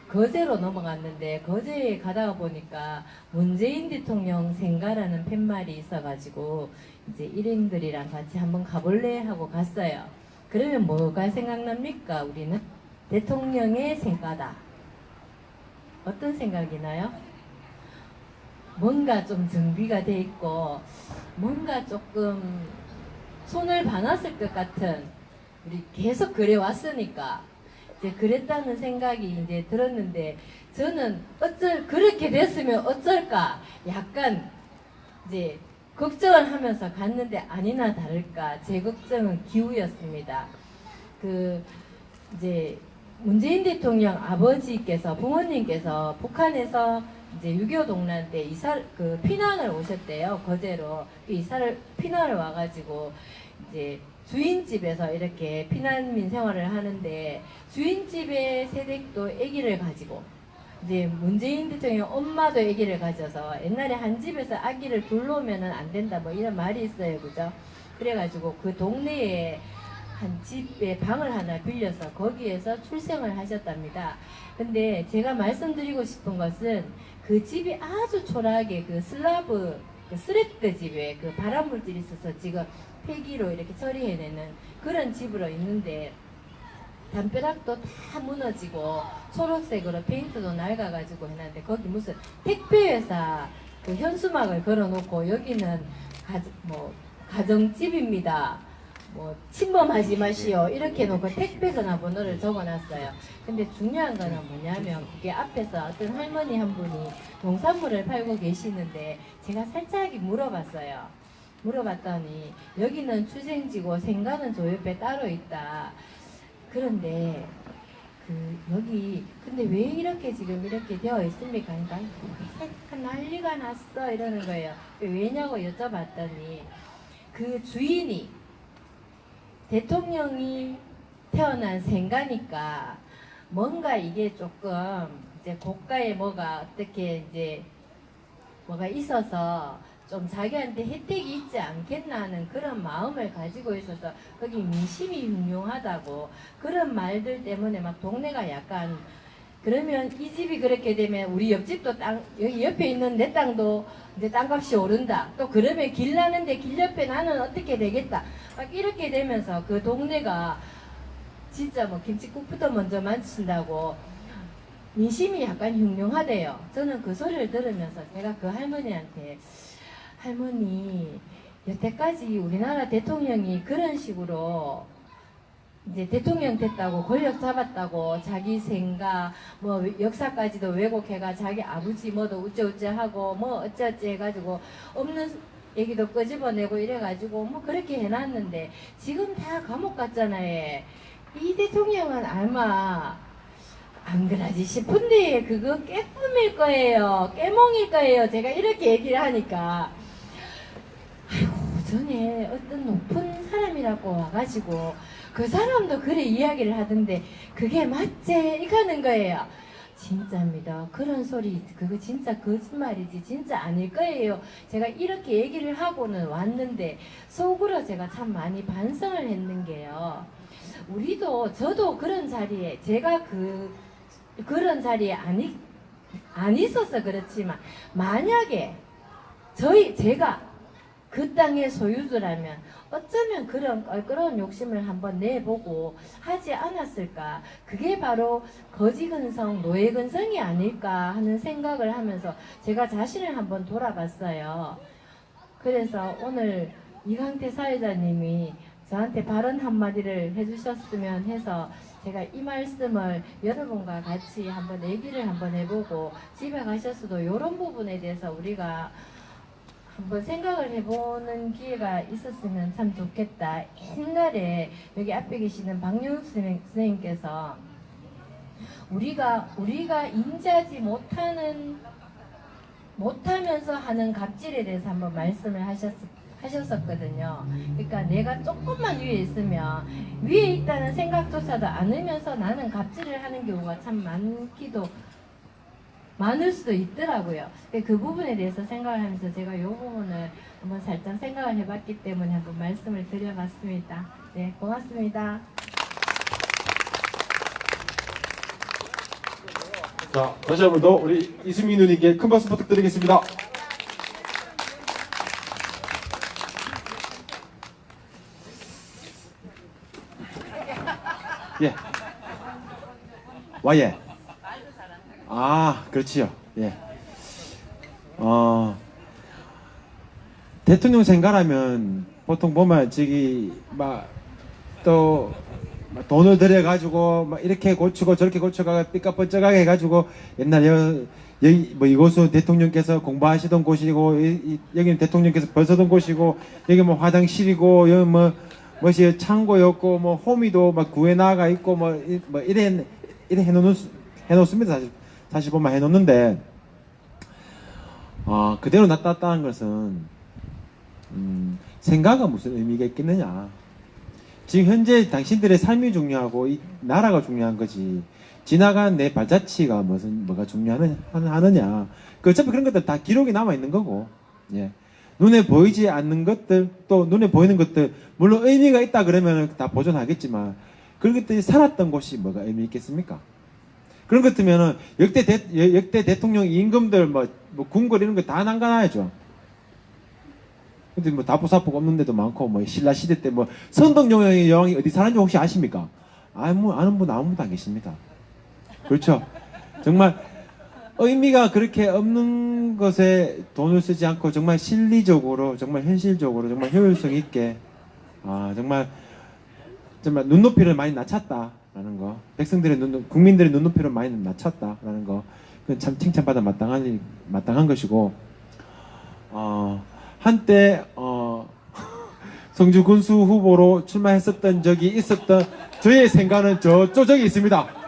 거제로 넘어갔는데 거제에 가다가 보니까 문재인 대통령 생가라는 팻말이 있어가지고 이제 일행들이랑 같이 한번 가볼래 하고 갔어요. 그러면 뭐가 생각납니까? 우리는 대통령의 생가다. 어떤 생각이 나요? 뭔가 좀 정비가 돼 있고 뭔가 조금 손을 봐놨을 것 같은, 우리 계속 그래 왔으니까 이제 그랬다는 생각이 이제 들었는데, 저는 그렇게 됐으면 어쩔까 약간 이제 걱정을 하면서 갔는데 아니나 다를까 제 걱정은 기우였습니다. 이제 문재인 대통령 아버지께서, 부모님께서 북한에서 이제 6.25 동란 때 피난을 오셨대요. 거제로. 피난을 와가지고 이제 주인집에서 이렇게 피난민 생활을 하는데, 주인집의 세댁도 아기를 가지고, 이제 문재인 대통령 엄마도 아기를 가져서, 옛날에 한 집에서 아기를 둘러오면은 안 된다 뭐 이런 말이 있어요. 그죠? 그래가지고 그 동네에 한 집에 방을 하나 빌려서 거기에서 출생을 하셨답니다. 근데 제가 말씀드리고 싶은 것은 그 집이 아주 초라하게 스레트 집에 발암물질이 있어서 지금 폐기로 이렇게 처리해내는 그런 집으로 있는데, 담벼락도 다 무너지고 초록색으로 페인트도 낡아가지고 해놨는데, 거기 무슨 택배회사 현수막을 걸어놓고 여기는 가정집입니다. 침범하지 마시오 이렇게 놓고 택배 전화번호를 적어놨어요. 근데 중요한 거는 뭐냐면, 그게 앞에서 어떤 할머니 한 분이 농산물을 팔고 계시는데 제가 살짝 물어봤어요. 물어봤더니 여기는 추생지고 생가는 저 옆에 따로 있다. 그런데 여기 근데 왜 이렇게 지금 이렇게 되어 있습니까? 그러니까 난리가 났어 이러는 거예요. 왜냐고 여쭤봤더니 그 주인이 대통령이 태어난 생가니까 뭔가 이게 조금 이제 고가에 어떻게 이제 뭐가 있어서 좀 자기한테 혜택이 있지 않겠나 하는 그런 마음을 가지고 있어서 거기 민심이 흉흉하다고, 그런 말들 때문에 막 동네가 약간, 그러면 이 집이 그렇게 되면 우리 옆집도 여기 옆에 있는 내 땅도 이제 땅값이 오른다. 또 그러면 길 나는데 길 옆에 나는 어떻게 되겠다. 막 이렇게 되면서 그 동네가 진짜 김치국부터 먼저 만친다고 민심이 약간 흉흉하대요. 저는 그 소리를 들으면서 제가 그 할머니한테, 할머니 여태까지 우리나라 대통령이 그런 식으로 이제 대통령 됐다고 권력 잡았다고 자기 생각 역사까지도 왜곡해가 자기 아버지 뭐도 우쩌우쩌하고 어쩌어쩌 해가지고 없는 얘기도 끄집어내고 이래가지고 그렇게 해놨는데 지금 다 감옥 갔잖아요. 이 대통령은 아마 안 그러지 싶은데 그거 깨꿈일 거예요. 깨몽일 거예요. 제가 이렇게 얘기를 하니까, 아이고 전에 어떤 높은 사람이라고 와가지고 그 사람도 그래 이야기를 하던데 그게 맞지? 이러는 거예요. 진짜입니다. 그런 소리 그거 진짜 거짓말이지 진짜 아닐 거예요. 제가 이렇게 얘기를 하고는 왔는데 속으로 제가 참 많이 반성을 했는 게요. 저도 그런 자리에, 제가 그런 자리에 안 있어서 그렇지만, 만약에 제가 그 땅의 소유주라면 어쩌면 그런 껄끄러운 욕심을 한번 내보고 하지 않았을까. 그게 바로 거지근성, 노예근성이 아닐까 하는 생각을 하면서 제가 자신을 한번 돌아봤어요. 그래서 오늘 이강태 사회자님이 저한테 발언 한마디를 해주셨으면 해서 제가 이 말씀을 여러분과 같이 한번 얘기를 한번 해보고 집에 가셔서도 이런 부분에 대해서 우리가 한번 생각을 해보는 기회가 있었으면 참 좋겠다. 옛날에 여기 앞에 계시는 박영욱 선생님께서 우리가 인지하지 못하면서 하는 갑질에 대해서 한번 말씀을 하셨었거든요. 그러니까 내가 조금만 위에 있으면 위에 있다는 생각조차도 않으면서 나는 갑질을 하는 경우가 참 많을 수도 있더라고요. 근데 그 부분에 대해서 생각을 하면서 제가 이 부분을 한번 살짝 생각을 해봤기 때문에 한번 말씀을 드려봤습니다. 네, 고맙습니다. 자, 다시 한 번 더 우리 이수민 누님께 큰 박수 부탁드리겠습니다. 예. 와예. 아, 그렇지요. 예. 대통령 생각하면 보통 보면 저기 또 돈을 들여가지고 막 이렇게 고치고 저렇게 고쳐가 삐까뻔쩍하게 해가지고 옛날 여기 이곳은 대통령께서 공부하시던 곳이고 여기는 대통령께서 벗어던 곳이고 여기 뭐 화장실이고 여기 뭐시 창고였고 뭐 호미도 막 구해 나가 있고 이래 해놓습니다. 사실 보면 해놓는데 그대로 놨다는 것은 생각은 무슨 의미가 있겠느냐. 지금 현재 당신들의 삶이 중요하고 이 나라가 중요한 거지. 지나간 내 발자취가 뭐가 중요하느냐. 어차피 그런 것들 다 기록이 남아 있는 거고. 예. 눈에 보이지 않는 것들 또 눈에 보이는 것들 물론 의미가 있다 그러면 다 보존하겠지만 그런 것들이 살았던 곳이 뭐가 의미 있겠습니까? 그런 것 같으면은 역대 대통령 임금들 뭐 궁궐 이런 거 다 난간하야죠. 근데 뭐 다부사포가 없는 데도 많고 뭐 신라 시대 때 뭐 선덕여왕이 어디 사는지 혹시 아십니까? 아는 분 아무도 안 계십니다. 그렇죠? 정말 의미가 그렇게 없는 것에 돈을 쓰지 않고 정말 실리적으로 정말 현실적으로 정말 효율성 있게 정말 눈높이를 많이 낮췄다라는 거, 국민들의 눈높이를 많이 낮췄다라는 거, 그건 참 칭찬받아 마땅한 것이고, 한때 성주 군수 후보로 출마했었던 적이 있었던 저의 생각은 저쪽에 있습니다.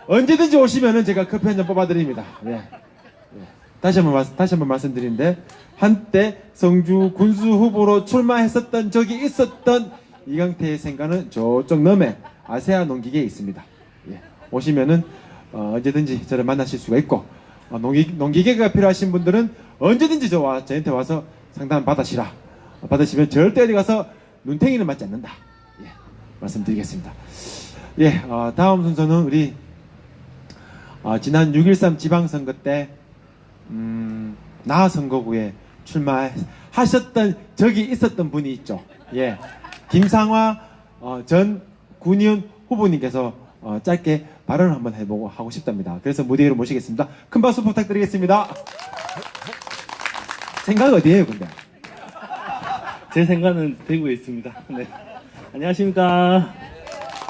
언제든지 오시면은 제가 커피 한 잔 뽑아드립니다. 네. 다시 한번 말씀드리는데 한때 성주 군수 후보로 출마했었던 적이 있었던 이강태의 생가는 저쪽 너머에 아세아 농기계에 있습니다. 예. 오시면은 언제든지 저를 만나실 수가 있고 농기계가 필요하신 분들은 언제든지 저한테 와서 상담 받으시면 절대 어디 가서 눈탱이는 맞지 않는다. 예. 말씀드리겠습니다. 예. 다음 순서는 우리 지난 6.13 지방선거 때 나선거구에 출마하셨던 적이 있었던 분이 있죠. 예. 김상화 전 군의원 후보님께서 짧게 발언을 한번 하고 싶답니다. 그래서 무대 위로 모시겠습니다. 큰 박수 부탁드리겠습니다. 생각 어디에요, 근데? 제 생각은 대구에 있습니다. 네. 안녕하십니까.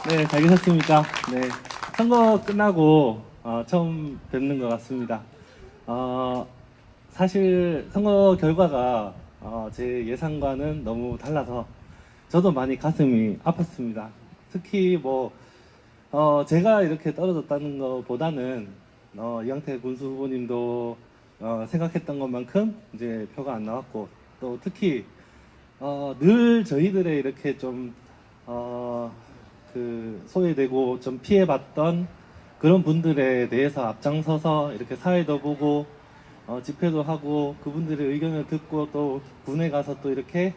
네, 잘 계셨습니까? 네. 선거 끝나고 처음 뵙는 것 같습니다. 사실 선거 결과가 제 예상과는 너무 달라서 저도 많이 가슴이 아팠습니다. 특히 제가 이렇게 떨어졌다는 것보다는 이강태 군수 후보님도 생각했던 것만큼 이제 표가 안 나왔고 또 특히 늘 저희들의 이렇게 좀 소외되고 좀 피해봤던 그런 분들에 대해서 앞장서서 이렇게 사회도 보고 집회도 하고 그분들의 의견을 듣고 또 군에 가서 또 이렇게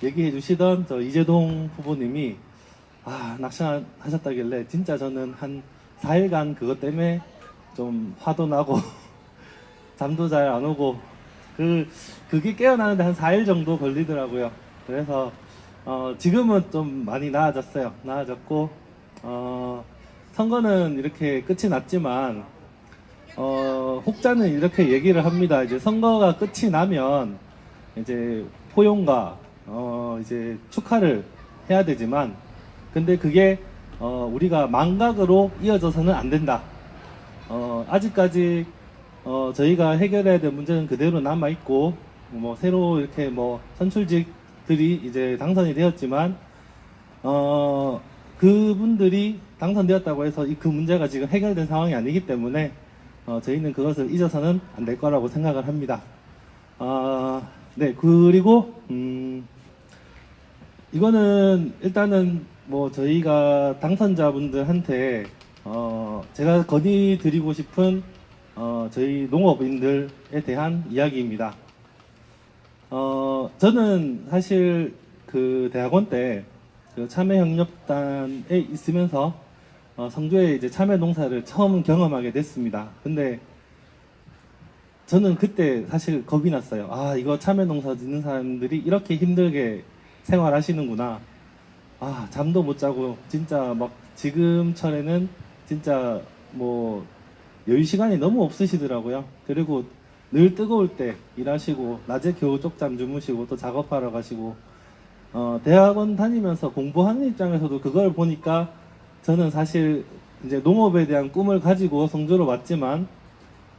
얘기해 주시던 저 이재동 후보님이 낙선하셨다길래 진짜 저는 한 4일간 그것 때문에 좀 화도 나고 잠도 잘 안 오고 그게 깨어나는데 한 4일 정도 걸리더라고요. 그래서 지금은 좀 많이 나아졌고 선거는 이렇게 끝이 났지만 혹자는 이렇게 얘기를 합니다. 이제 선거가 끝이 나면 이제 포용과 이제 축하를 해야 되지만, 근데 그게 우리가 망각으로 이어져서는 안 된다. 아직까지 저희가 해결해야 될 문제는 그대로 남아 있고, 뭐 새로 이렇게 뭐 선출직들이 이제 당선이 되었지만, 그분들이 당선되었다고 해서 그 문제가 지금 해결된 상황이 아니기 때문에 저희는 그것을 잊어서는 안 될 거라고 생각을 합니다. 네, 그리고 이거는 일단은 뭐 저희가 당선자분들한테 제가 건의드리고 싶은 저희 농업인들에 대한 이야기입니다. 저는 사실 그 대학원 때 그 참외협력단에 있으면서 성주에 이제 참외 농사를 처음 경험하게 됐습니다. 근데 저는 그때 사실 겁이 났어요. 아, 이거 참외 농사 짓는 사람들이 이렇게 힘들게 생활하시는구나. 아, 잠도 못 자고 진짜 막 지금철에는 진짜 뭐 여유 시간이 너무 없으시더라고요. 그리고 늘 뜨거울 때 일하시고 낮에 겨우 쪽잠 주무시고 또 작업하러 가시고 대학원 다니면서 공부하는 입장에서도 그걸 보니까 저는 사실 이제 농업에 대한 꿈을 가지고 성주로 왔지만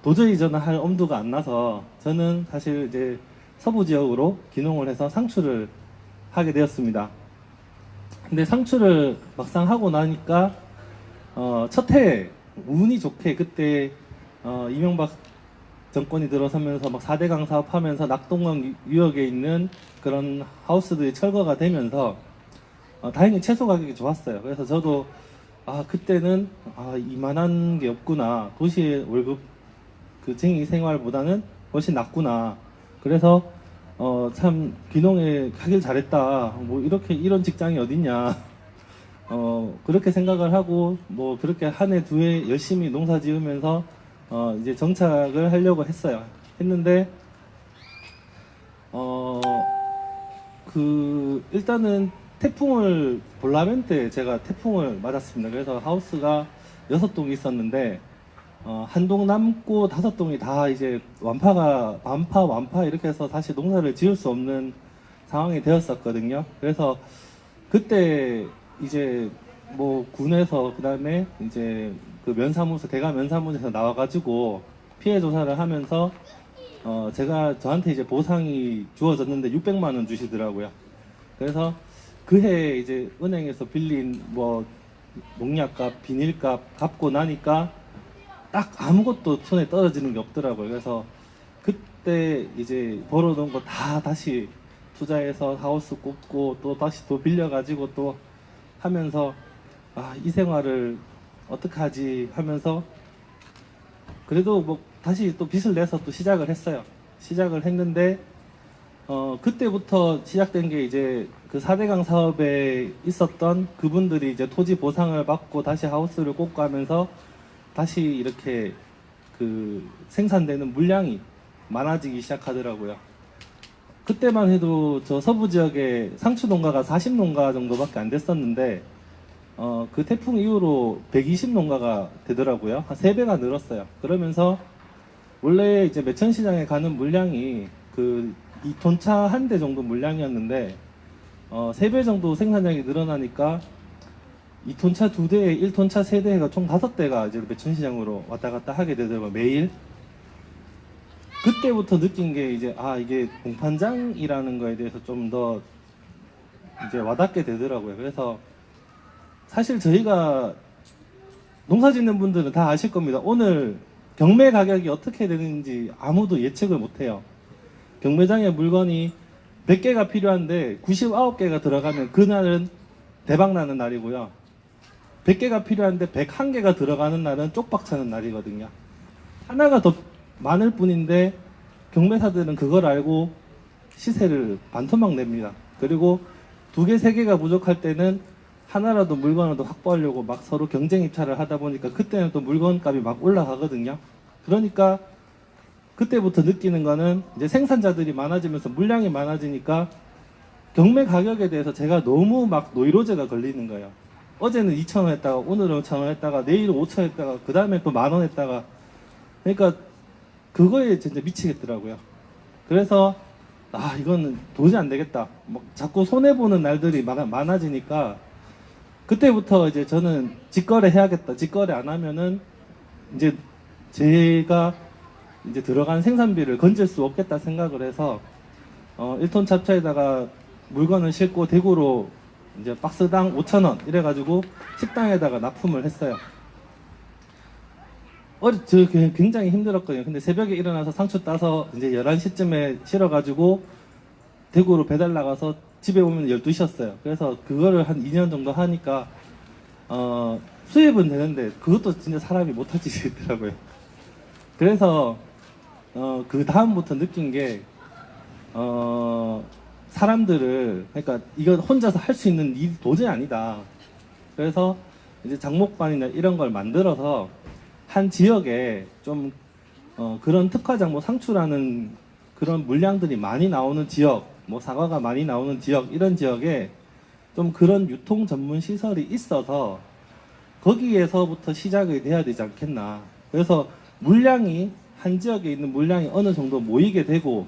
도저히 저는 할 엄두가 안 나서 저는 사실 이제 서부 지역으로 귀농을 해서 상추를 하게 되었습니다. 근데 상추를 막상 하고 나니까 첫 해에 운이 좋게 그때 이명박 정권이 들어서면서 막 4대강 사업하면서 낙동강 유역에 있는 그런 하우스들이 철거가 되면서 다행히 채소 가격이 좋았어요. 그래서 저도 그때는 이만한 게 없구나. 도시의 월급 그 쟁이 생활보다는 훨씬 낫구나. 그래서 참 귀농에 가길 잘했다. 뭐 이렇게 이런 직장이 어딨냐. 그렇게 생각을 하고 뭐 그렇게 한 해 두 해 열심히 농사 지으면서 이제 정착을 하려고 했는데 일단은 태풍을 볼라멘 때 제가 태풍을 맞았습니다. 그래서 하우스가 6동이 있었는데 한 동 남고 5동이 다 이제 완파 이렇게 해서 다시 농사를 지을 수 없는 상황이 되었었거든요. 그래서 그때 이제 뭐 군에서 그다음에 이제 그 면사무소 대가 면사무소에서 나와가지고 피해 조사를 하면서 저한테 이제 보상이 주어졌는데 600만 원 주시더라고요. 그래서 그해 이제 은행에서 빌린 뭐 농약값, 비닐값 갚고 나니까 딱 아무것도 손에 떨어지는 게 없더라고요. 그래서 그때 이제 벌어놓은 거 다 다시 투자해서 하우스 꽂고 또 다시 또 빌려가지고 또 하면서 이 생활을 어떡하지 하면서 그래도 뭐 다시 또 빚을 내서 또 시작을 했어요. 시작을 했는데 그때부터 시작된 게 이제 그 4대강 사업에 있었던 그분들이 이제 토지 보상을 받고 다시 하우스를 꽂고 하면서 다시 이렇게 그 생산되는 물량이 많아지기 시작하더라고요. 그때만 해도 저 서부 지역에 상추 농가가 40농가 정도밖에 안 됐었는데 그 태풍 이후로 120농가가 되더라고요. 한 3배가 늘었어요. 그러면서 원래 이제 매천시장에 가는 물량이 그 2톤차 한 대 정도 물량이었는데 3배 정도 생산량이 늘어나니까 2톤차 2대에 1톤차 3대가 총 5대가 이제 매천시장으로 왔다 갔다 하게 되더라고요. 매일. 그때부터 느낀 게 이제 이게 공판장이라는 거에 대해서 좀 더 이제 와닿게 되더라고요. 그래서 사실 저희가 농사 짓는 분들은 다 아실 겁니다. 오늘 경매 가격이 어떻게 되는지 아무도 예측을 못해요. 경매장에 물건이 100개가 필요한데 99개가 들어가면 그날은 대박나는 날이고요. 100개가 필요한데 101개가 들어가는 날은 쪽박차는 날이거든요. 하나가 더 많을 뿐인데 경매사들은 그걸 알고 시세를 반토막 냅니다. 그리고 2개, 3개가 부족할 때는 하나라도 물건을 더 확보하려고 막 서로 경쟁 입찰을 하다 보니까 그때는 또 물건값이 막 올라가거든요. 그러니까 그때부터 느끼는 거는 이제 생산자들이 많아지면서 물량이 많아지니까 경매 가격에 대해서 제가 너무 막 노이로제가 걸리는 거예요. 어제는 2,000원 했다가 오늘은 5,000원 했다가 내일은 5,000원 했다가 그 다음에 또 10,000원 했다가 그러니까 그거에 진짜 미치겠더라고요. 그래서 아 이거는 도저히 안 되겠다. 막 자꾸 손해 보는 날들이 많아지니까 그때부터 이제 저는 직거래 해야겠다. 직거래 안 하면은 이제 제가 이제 들어간 생산비를 건질 수 없겠다 생각을 해서 1톤 잡차에다가 물건을 싣고 대구로 이제 박스당 5,000원 이래가지고 식당에다가 납품을 했어요. 저 굉장히 힘들었거든요. 근데 새벽에 일어나서 상추 따서 이제 11시쯤에 실어가지고 대구로 배달 나가서 집에 오면 12시였어요. 그래서 그거를 한 2년 정도 하니까 수입은 되는데 그것도 진짜 사람이 못할 짓이더라고요. 그래서 그 다음부터 느낀 게 사람들을 그러니까 이건 혼자서 할 수 있는 일이 도저히 아니다. 그래서 이제 장목반이나 이런 걸 만들어서 한 지역에 좀 그런 특화장 뭐 상추라는 그런 물량들이 많이 나오는 지역, 뭐 사과가 많이 나오는 지역 이런 지역에 좀 그런 유통 전문 시설이 있어서 거기에서부터 시작이 돼야 되지 않겠나. 그래서 물량이 한 지역에 있는 물량이 어느 정도 모이게 되고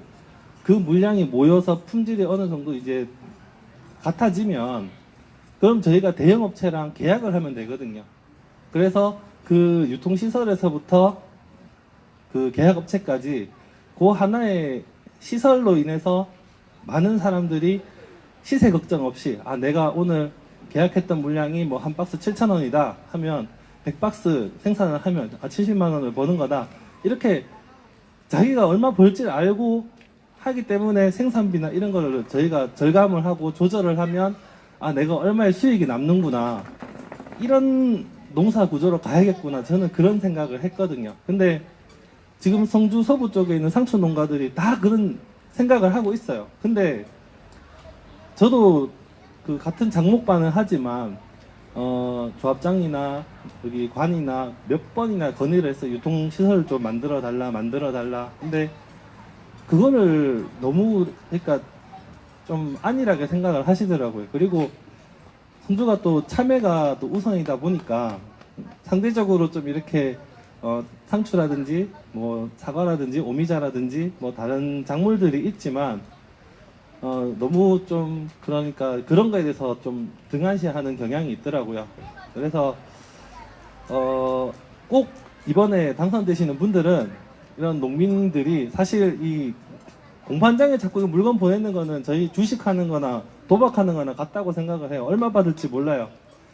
그 물량이 모여서 품질이 어느 정도 이제 같아지면 그럼 저희가 대형업체랑 계약을 하면 되거든요. 그래서 그 유통시설에서부터 그 계약업체까지 그 하나의 시설로 인해서 많은 사람들이 시세 걱정 없이 아 내가 오늘 계약했던 물량이 뭐 한 박스 7,000원이다 하면 100박스 생산을 하면 아 70만 원을 버는 거다. 이렇게 자기가 얼마 벌지 알고 하기 때문에 생산비나 이런 거를 저희가 절감을 하고 조절을 하면 아 내가 얼마의 수익이 남는구나. 이런 농사 구조로 가야겠구나. 저는 그런 생각을 했거든요. 근데 지금 성주 서부 쪽에 있는 상추 농가들이 다 그런 생각을 하고 있어요. 근데 저도 그 같은 장목반을 하지만 조합장이나 여기 관이나 몇 번이나 건의를 해서 유통시설을 좀 만들어 달라. 근데 그거를 너무 그러니까 좀 안일하게 생각을 하시더라고요. 그리고 성주가 또 참외가 또 우선이다 보니까 상대적으로 좀 이렇게 상추라든지 뭐 사과라든지 오미자라든지 뭐 다른 작물들이 있지만 너무 좀 그러니까 그런 거에 대해서 좀 등한시하는 경향이 있더라고요. 그래서 꼭 이번에 당선되시는 분들은 이런 농민들이 사실 이 공판장에 자꾸 물건 보내는 거는 저희 주식하는 거나 도박하는 거나 같다고 생각을 해요. 얼마 받을지 몰라요.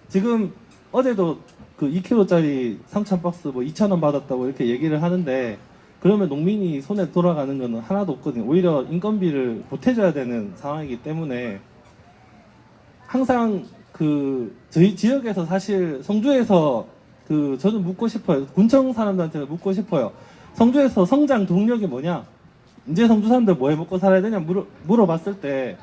지금 어제도 그 2kg짜리 상추 한 박스 뭐 2,000원 받았다고 이렇게 얘기를 하는데 그러면 농민이 손에 돌아가는 거는 하나도 없거든요. 오히려 인건비를 보태줘야 되는 상황이기 때문에 항상 그 저희 지역에서 사실 성주에서 그 저는 묻고 싶어요. 군청 사람들한테 묻고 싶어요. 성주에서 성장 동력이 뭐냐? 이제 성주 사람들 뭐 해 먹고 살아야 되냐 물어봤을 때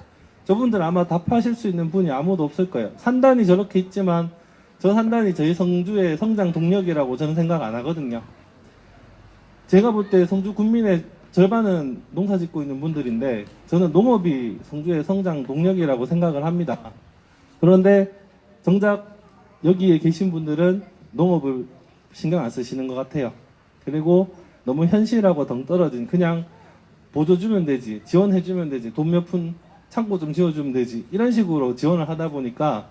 저분들 아마 답하실 수 있는 분이 아무도 없을 거예요. 산단이 저렇게 있지만 저 산단이 저희 성주의 성장 동력이라고 저는 생각 안 하거든요. 제가 볼 때 성주 군민의 절반은 농사 짓고 있는 분들인데 저는 농업이 성주의 성장 동력이라고 생각을 합니다. 그런데 정작 여기에 계신 분들은 농업을 신경 안 쓰시는 것 같아요. 그리고 너무 현실하고 덩 떨어진 그냥 보조 주면 되지, 지원해 주면 되지, 돈 몇 푼 창고 좀 지어주면 되지 이런 식으로 지원을 하다 보니까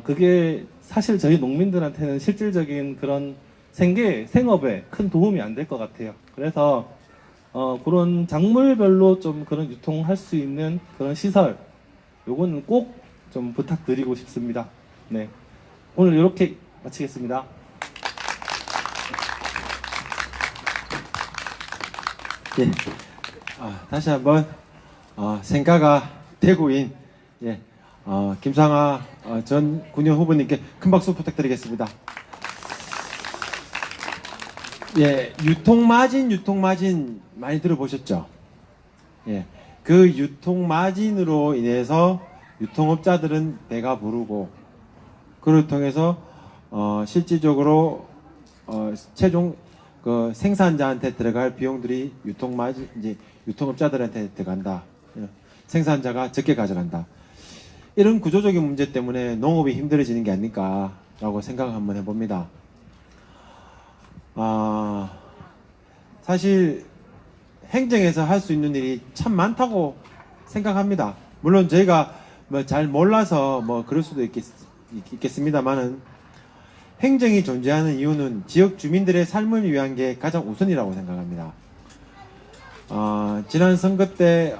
그게 사실 저희 농민들한테는 실질적인 그런 생업에 큰 도움이 안 될 것 같아요. 그래서 그런 작물별로 좀 그런 유통할 수 있는 그런 시설 요거는 꼭 좀 부탁드리고 싶습니다. 네, 오늘 이렇게 마치겠습니다. 예. 다시 한번 생가가 대구인 김상아 전 군의원 후보님께 큰 박수 부탁드리겠습니다. 예, 유통마진 많이 들어보셨죠? 예, 그 유통마진으로 인해서 유통업자들은 배가 부르고 그를 통해서 실질적으로 최종 그 생산자한테 들어갈 비용들이 유통마진 이제 유통업자들한테 들어간다. 생산자가 적게 가져간다. 이런 구조적인 문제 때문에 농업이 힘들어지는 게 아닐까라고 생각을 한번 해봅니다. 사실 행정에서 할 수 있는 일이 참 많다고 생각합니다. 물론 저희가 뭐 잘 몰라서 뭐 그럴 수도 있겠습니다만은 행정이 존재하는 이유는 지역 주민들의 삶을 위한 게 가장 우선이라고 생각합니다. 지난 선거 때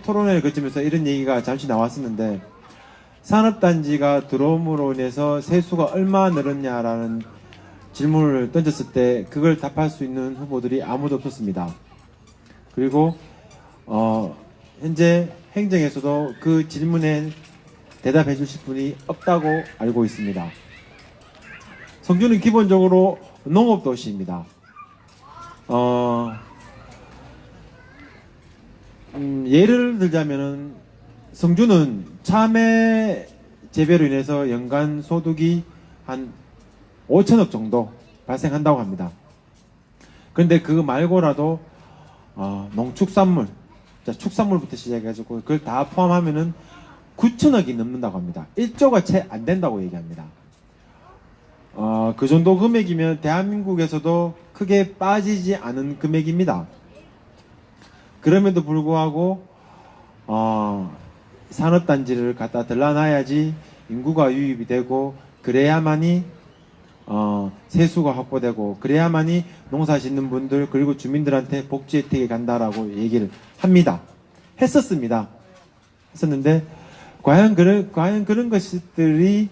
토론회를 거치면서 이런 얘기가 잠시 나왔었는데 산업단지가 들어옴으로 인해서 세수가 얼마 늘었냐라는 질문을 던졌을 때 그걸 답할 수 있는 후보들이 아무도 없었습니다. 그리고 현재 행정에서도 그 질문에 대답해 주실 분이 없다고 알고 있습니다. 성주는 기본적으로 농업도시입니다. 예를 들자면은 성주는 참외 재배로 인해서 연간 소득이 한 5천억 정도 발생한다고 합니다. 그런데 그거 말고라도 농축산물, 축산물부터 시작해가지고 그걸 다 포함하면은 9천억이 넘는다고 합니다. 1조가 채 안 된다고 얘기합니다. 그 정도 금액이면 대한민국에서도 크게 빠지지 않은 금액입니다. 그럼에도 불구하고 산업단지를 갖다 들러놔야지 인구가 유입이 되고 그래야만이 세수가 확보되고 그래야만이 농사 짓는 분들 그리고 주민들한테 복지 혜택이 간다라고 얘기를 합니다. 했었는데 과연 그런 것들이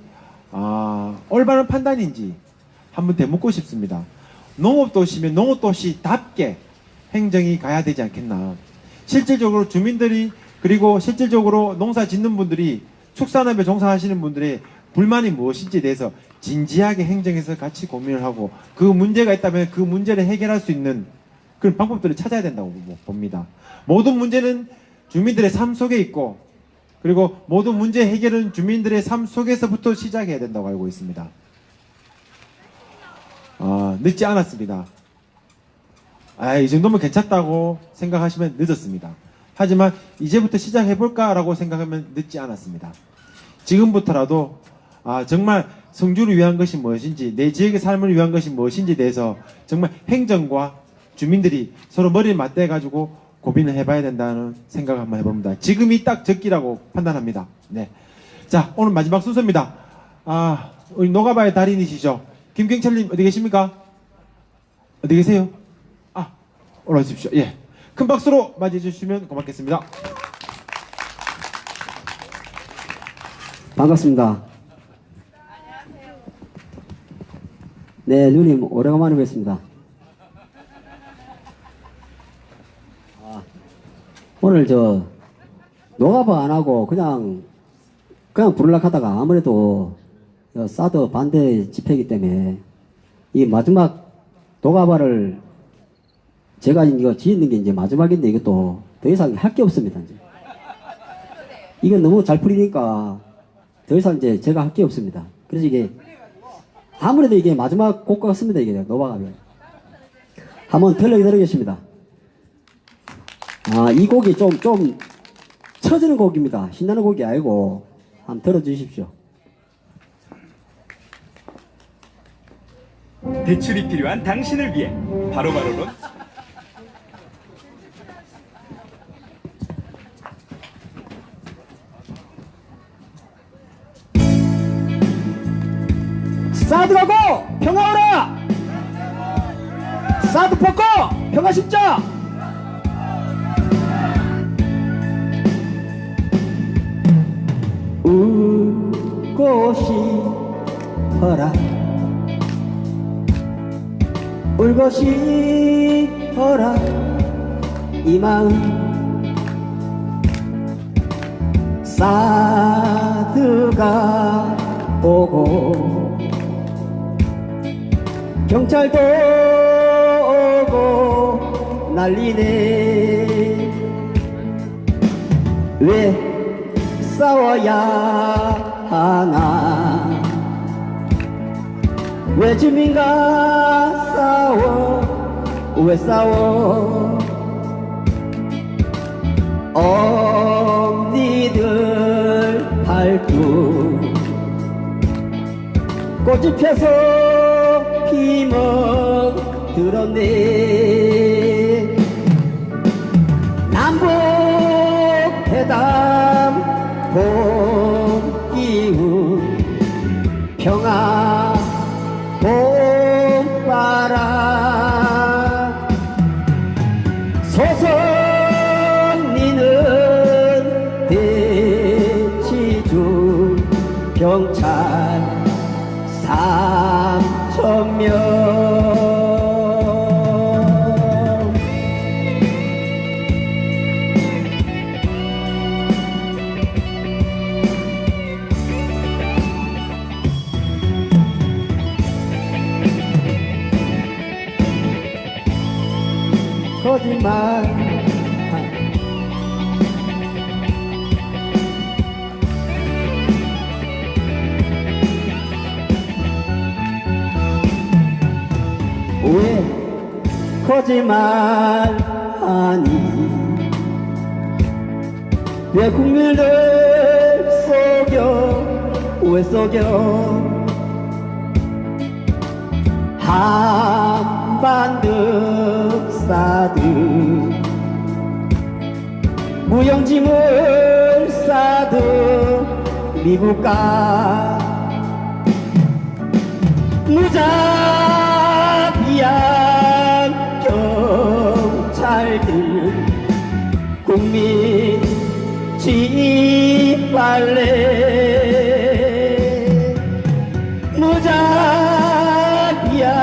올바른 판단인지 한번 되묻고 싶습니다. 농업도시면 농업도시답게 행정이 가야 되지 않겠나. 실질적으로 주민들이 그리고 실질적으로 농사 짓는 분들이 축산업에 종사하시는 분들의 불만이 무엇인지에 대해서 진지하게 행정에서 같이 고민을 하고 그 문제가 있다면 그 문제를 해결할 수 있는 그런 방법들을 찾아야 된다고 봅니다. 모든 문제는 주민들의 삶 속에 있고 그리고 모든 문제 해결은 주민들의 삶 속에서부터 시작해야 된다고 알고 있습니다. 늦지 않았습니다. 이 정도면 괜찮다고 생각하시면 늦었습니다. 하지만 이제부터 시작해볼까라고 생각하면 늦지 않았습니다. 지금부터라도 정말 성주를 위한 것이 무엇인지 내 지역의 삶을 위한 것이 무엇인지에 대해서 정말 행정과 주민들이 서로 머리를 맞대가지고 고민을 해봐야 된다는 생각을 한번 해봅니다. 지금이 딱 적기라고 판단합니다. 네. 자, 오늘 마지막 순서입니다. 우리 노가바의 달인이시죠? 김경철님 어디 계십니까? 어디 계세요? 올라와 주십시오. 예. 큰 박수로 맞이해 주시면 고맙겠습니다. 반갑습니다. 네, 누님 오래간만에 뵙습니다. 오늘 노가바 안 하고 그냥 부르락 하다가 아무래도 사드 반대 집회이기 때문에 이 마지막 노가바를 제가 이거 지었는 게 이제 마지막인데 이것도 더 이상 할 게 없습니다. 이제. 이건 너무 잘 풀리니까 더 이상 이제 제가 할 게 없습니다. 그래서 이게 아무래도 이게 마지막 곡 같습니다. 이게 노바가면 한번 들려드리겠습니다. 이 곡이 좀 쳐지는 곡입니다. 신나는 곡이 아니고 한번 들어주십시오. 대출이 필요한 당신을 위해 바로바로로 사드라고 평화오라! 사드 뽑고 평화 십자! 울고 싶어라 울고 싶어라 이 마음 사드가 오고 경찰도 오고 난리네 왜 싸워야 하나 왜 주민과 싸워 왜 싸워 언니들 발톱 꽃이 펴서 피멍 들었네 남북회담 봄기운 평화 봄바람 소선리는 대치중 경찰 3,000명 거짓말 왜 거짓말하니 왜 국민을 속여 왜 속여 한반도 사드 무용지물 사드 미국과 무자비한 경찰들 국민 짓밟래 무자비한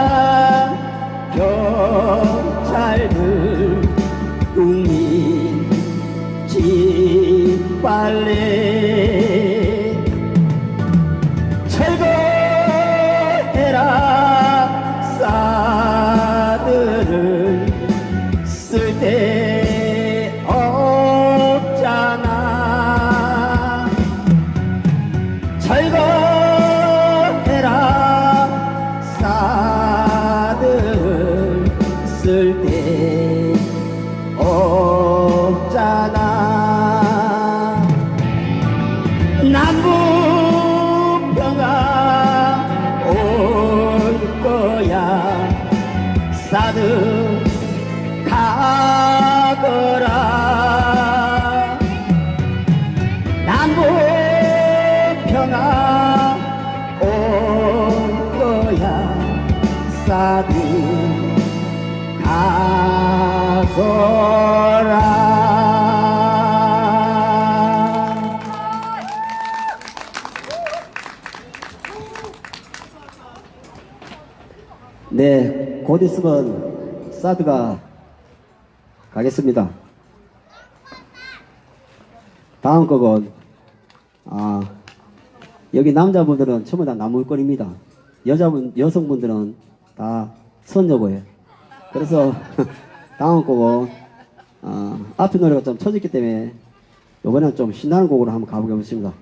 경찰들 국민 짓밟래 철거해라 사드를 쓸데없잖아 철거해라 사드를 쓸데없잖아 남북평화 올 거야 사드 가거라 남북평화 올 거야 사드 가거라 네, 곧 있으면 사드가 가겠습니다. 다음 곡은 여기 남자분들은 전부 다 나물거리입니다. 여성분들은 다 선여고예요. 그래서 다음 곡은 앞에 노래가 좀 처졌기 때문에 이번에는 좀 신나는 곡으로 한번 가보겠습니다.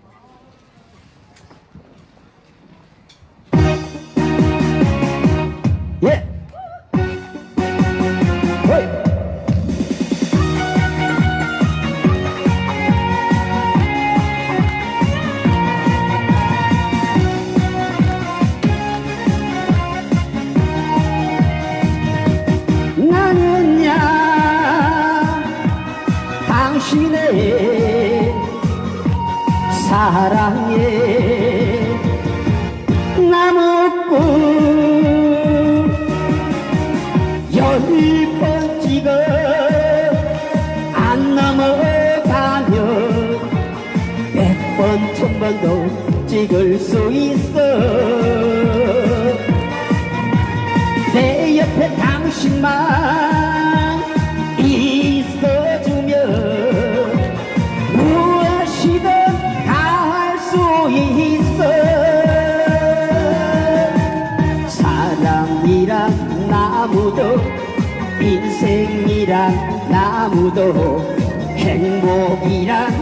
예! 호이! 나는야 당신의 사랑에 나무꾼 10번 찍어 안 넘어가면 100번 1000번도 찍을 수 있어 내 옆에 당신만 있어주면 무엇이든 다 할 수 있어 사랑이란 나무도 인생이란 나무도 행복이란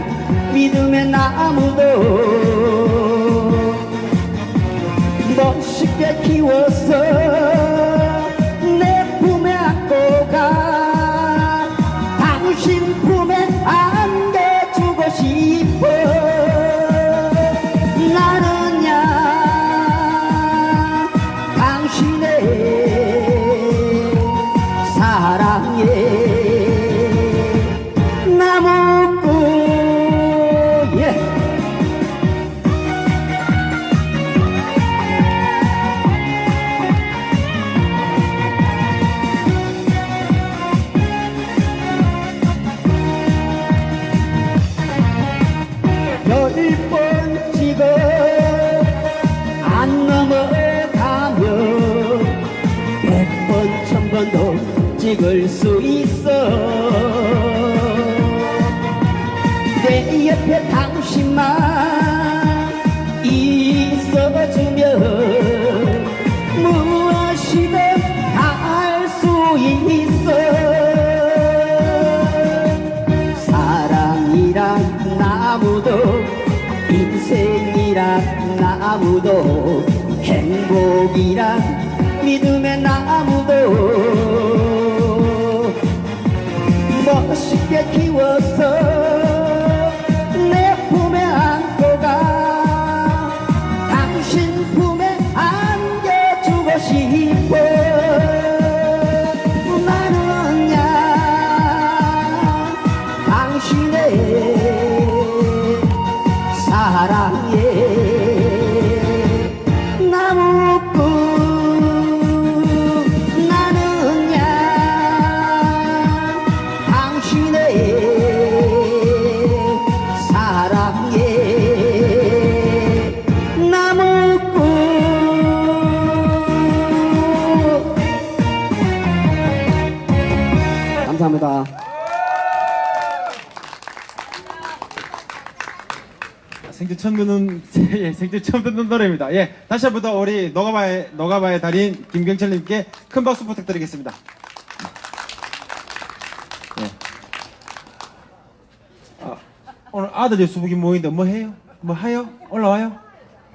믿음의 나무도 멋있게 키워서 내 품에 안고 가 당신 품에 안겨주고 싶어 나는야 당신의 사랑에 나 번도 찍을 수 있어. 내 옆에 당신만 있어주면 무엇이든 할 수 있어. 사랑이란 나무도 인생이란 나무도 행복이란 믿음의 나무도 멋있게 키워서 내 품에 안고 가. 당신 품에 안겨주고 싶어. 나는야 당신의 사랑에 나무꾼. 나는야 당신의 사랑에 나무꾼. 감사합니다. 생전 처음 듣는 예, 생전 처음 듣는 노래입니다. 예, 다시 한번 더 우리 노가바의 달인 김경철님께 큰 박수 부탁드리겠습니다. 예. 오늘 아들이 수북이 모이는데 뭐 해요? 뭐 해요? 올라와요?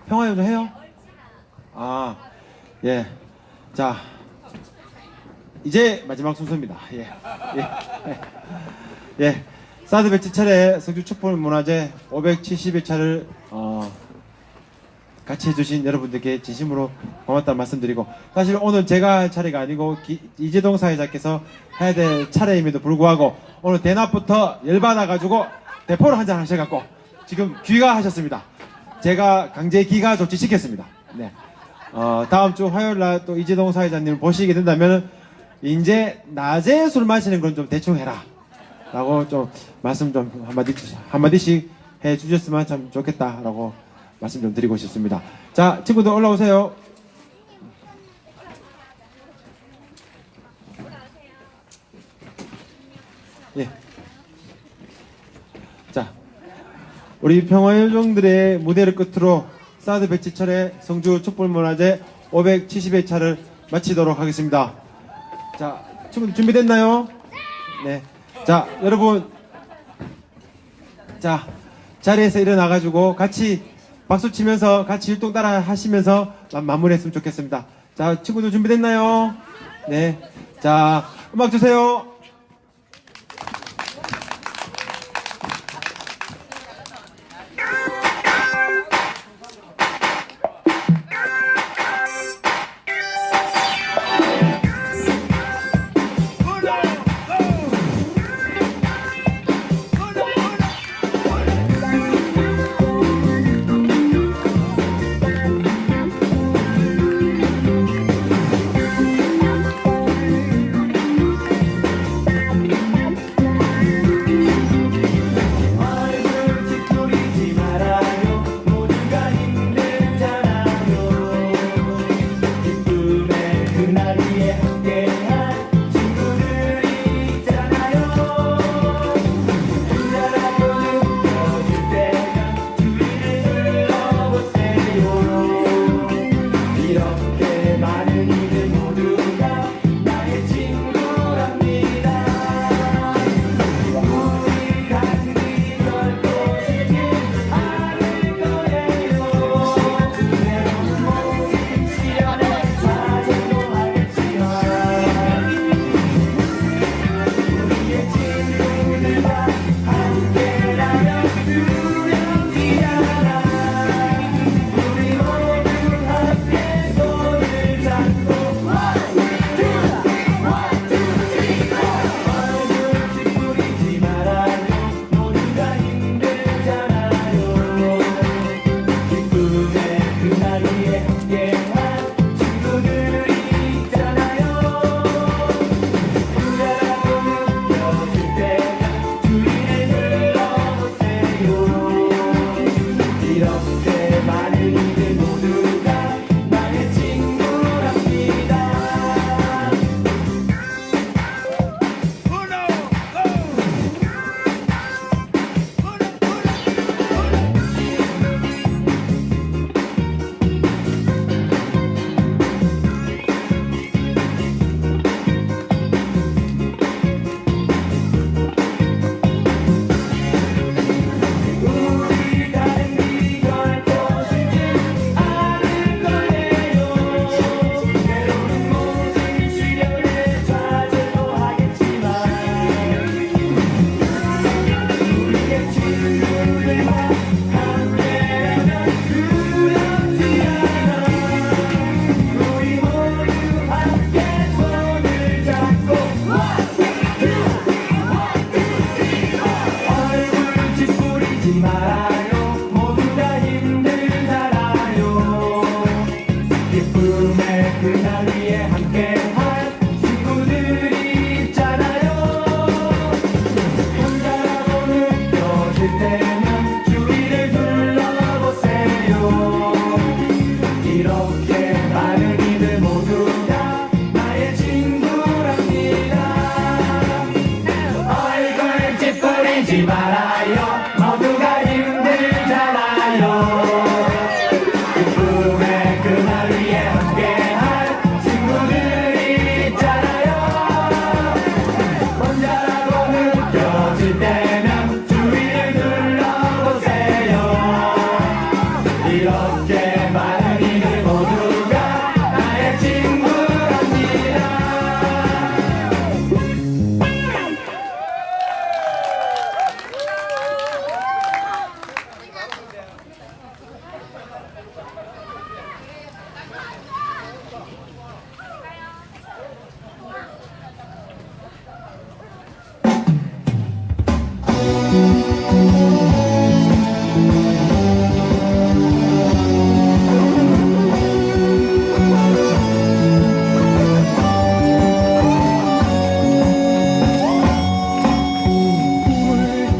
평화요 좀 해요? 예. 자, 이제 마지막 순서입니다. 예. 예. 사드 배치 차례 성주 촛불문화제 570회차를 같이 해주신 여러분들께 진심으로 고맙다는 말씀드리고, 사실 오늘 제가 할 차례가 아니고 이재동 사회자께서 해야 될 차례임에도 불구하고 오늘 대낮부터 열받아가지고 대포를 한잔 하셔갖고 지금 귀가하셨습니다. 제가 강제 귀가 조치시켰습니다. 네. 다음 주 화요일 날 또 이재동 사회자님을 보시게 된다면 이제 낮에 술 마시는 건 좀 대충 해라 라고 좀 말씀 좀 한마디씩 해 주셨으면 참 좋겠다라고 말씀 좀 드리고 싶습니다. 자, 친구들 올라오세요. 예. 자, 우리 평화요정들의 무대를 끝으로 사드 배치철의 성주 촛불문화제 570회차를 마치도록 하겠습니다. 자, 친구들 준비됐나요? 네. 자, 여러분, 자, 자리에서 일어나가지고 같이 박수 치면서 같이 율동 따라 하시면서 마무리했으면 좋겠습니다. 자, 친구들 준비됐나요? 네. 자, 음악 주세요.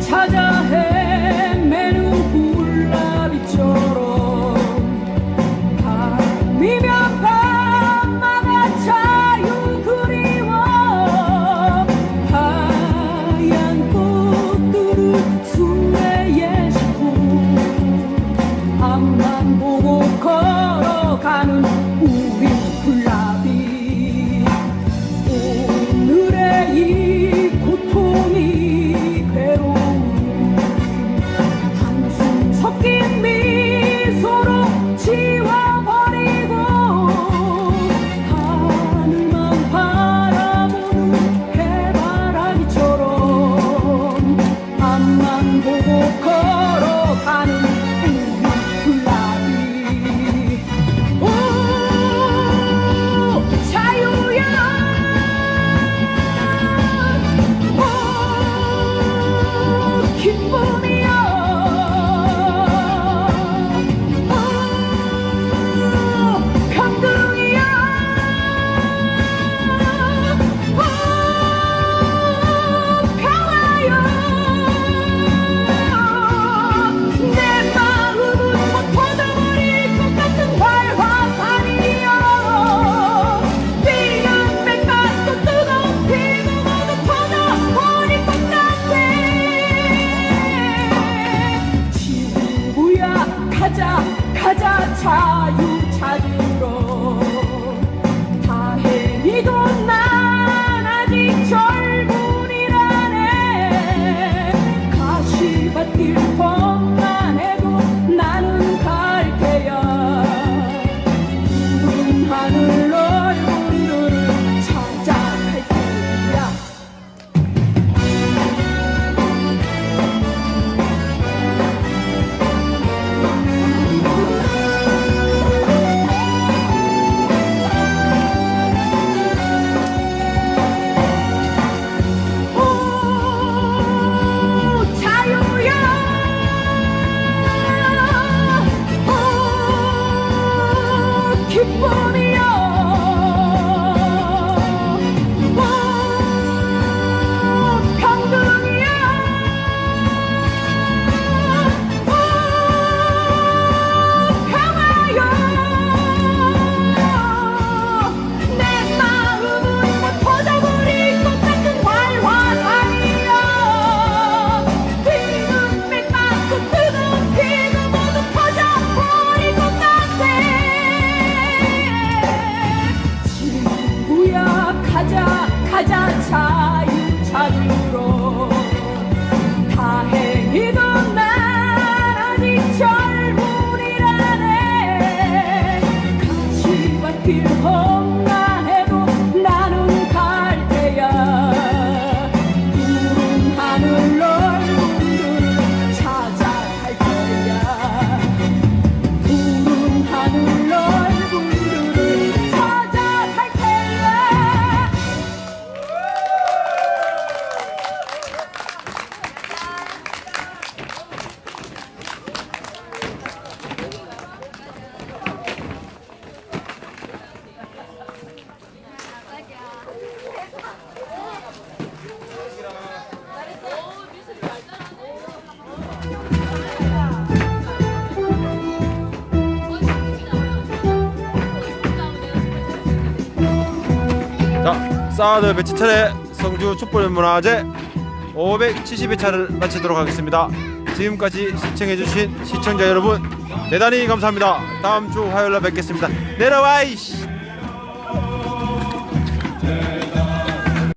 찾아 헤매는 굴라비처럼 밤이면 밤마다 자유 그리워 하얀 꽃들은 순례에 싣고 앞만 보고 걸어가는 우리 굴라비 오늘의 이 고통이 괴로움 한숨 섞인 미소로 지워버리고 하늘만 바라보는 해바라기처럼 앞만 보고 걸어가는 우리 굴라비 오 자유야 기쁨이여 감동이여 평화여 내 마음은 못 터져버릴 것 같은 활화산이여 비는 뺏고 뜨거운 피도 모두 터져버릴 것 같아 친구야 가자 가자 자유 찾으러 다행히도 난 아직 젊은이라네 가시밭길 험만 해도 나는 갈 테야 푸른 하늘 넓은들을 찾아갈 테야 오 자유야 오 기쁨이여 오 평등이여 오 평화여 내 마음은 못 터져버릴 것 같은 활화산이여 비는 뺏고 뜨거운 피도 모두 터져버릴 것 같아 친구야 가자 가자 자유 찾으러 다행히도 난 아직 젊은이라네 가시밭길 험나 해도 나는 갈 테야 푸른 하늘 넓은 들을 찾아갈 거야 푸른 하늘 넓은 들을 찾아갈 테야 자, 사드 배치차례 성주 촛불문화제 572차를 마치도록 하겠습니다. 지금까지 시청해주신 시청자 여러분 대단히 감사합니다. 다음 주 화요일날 뵙겠습니다. 내려와 이씨.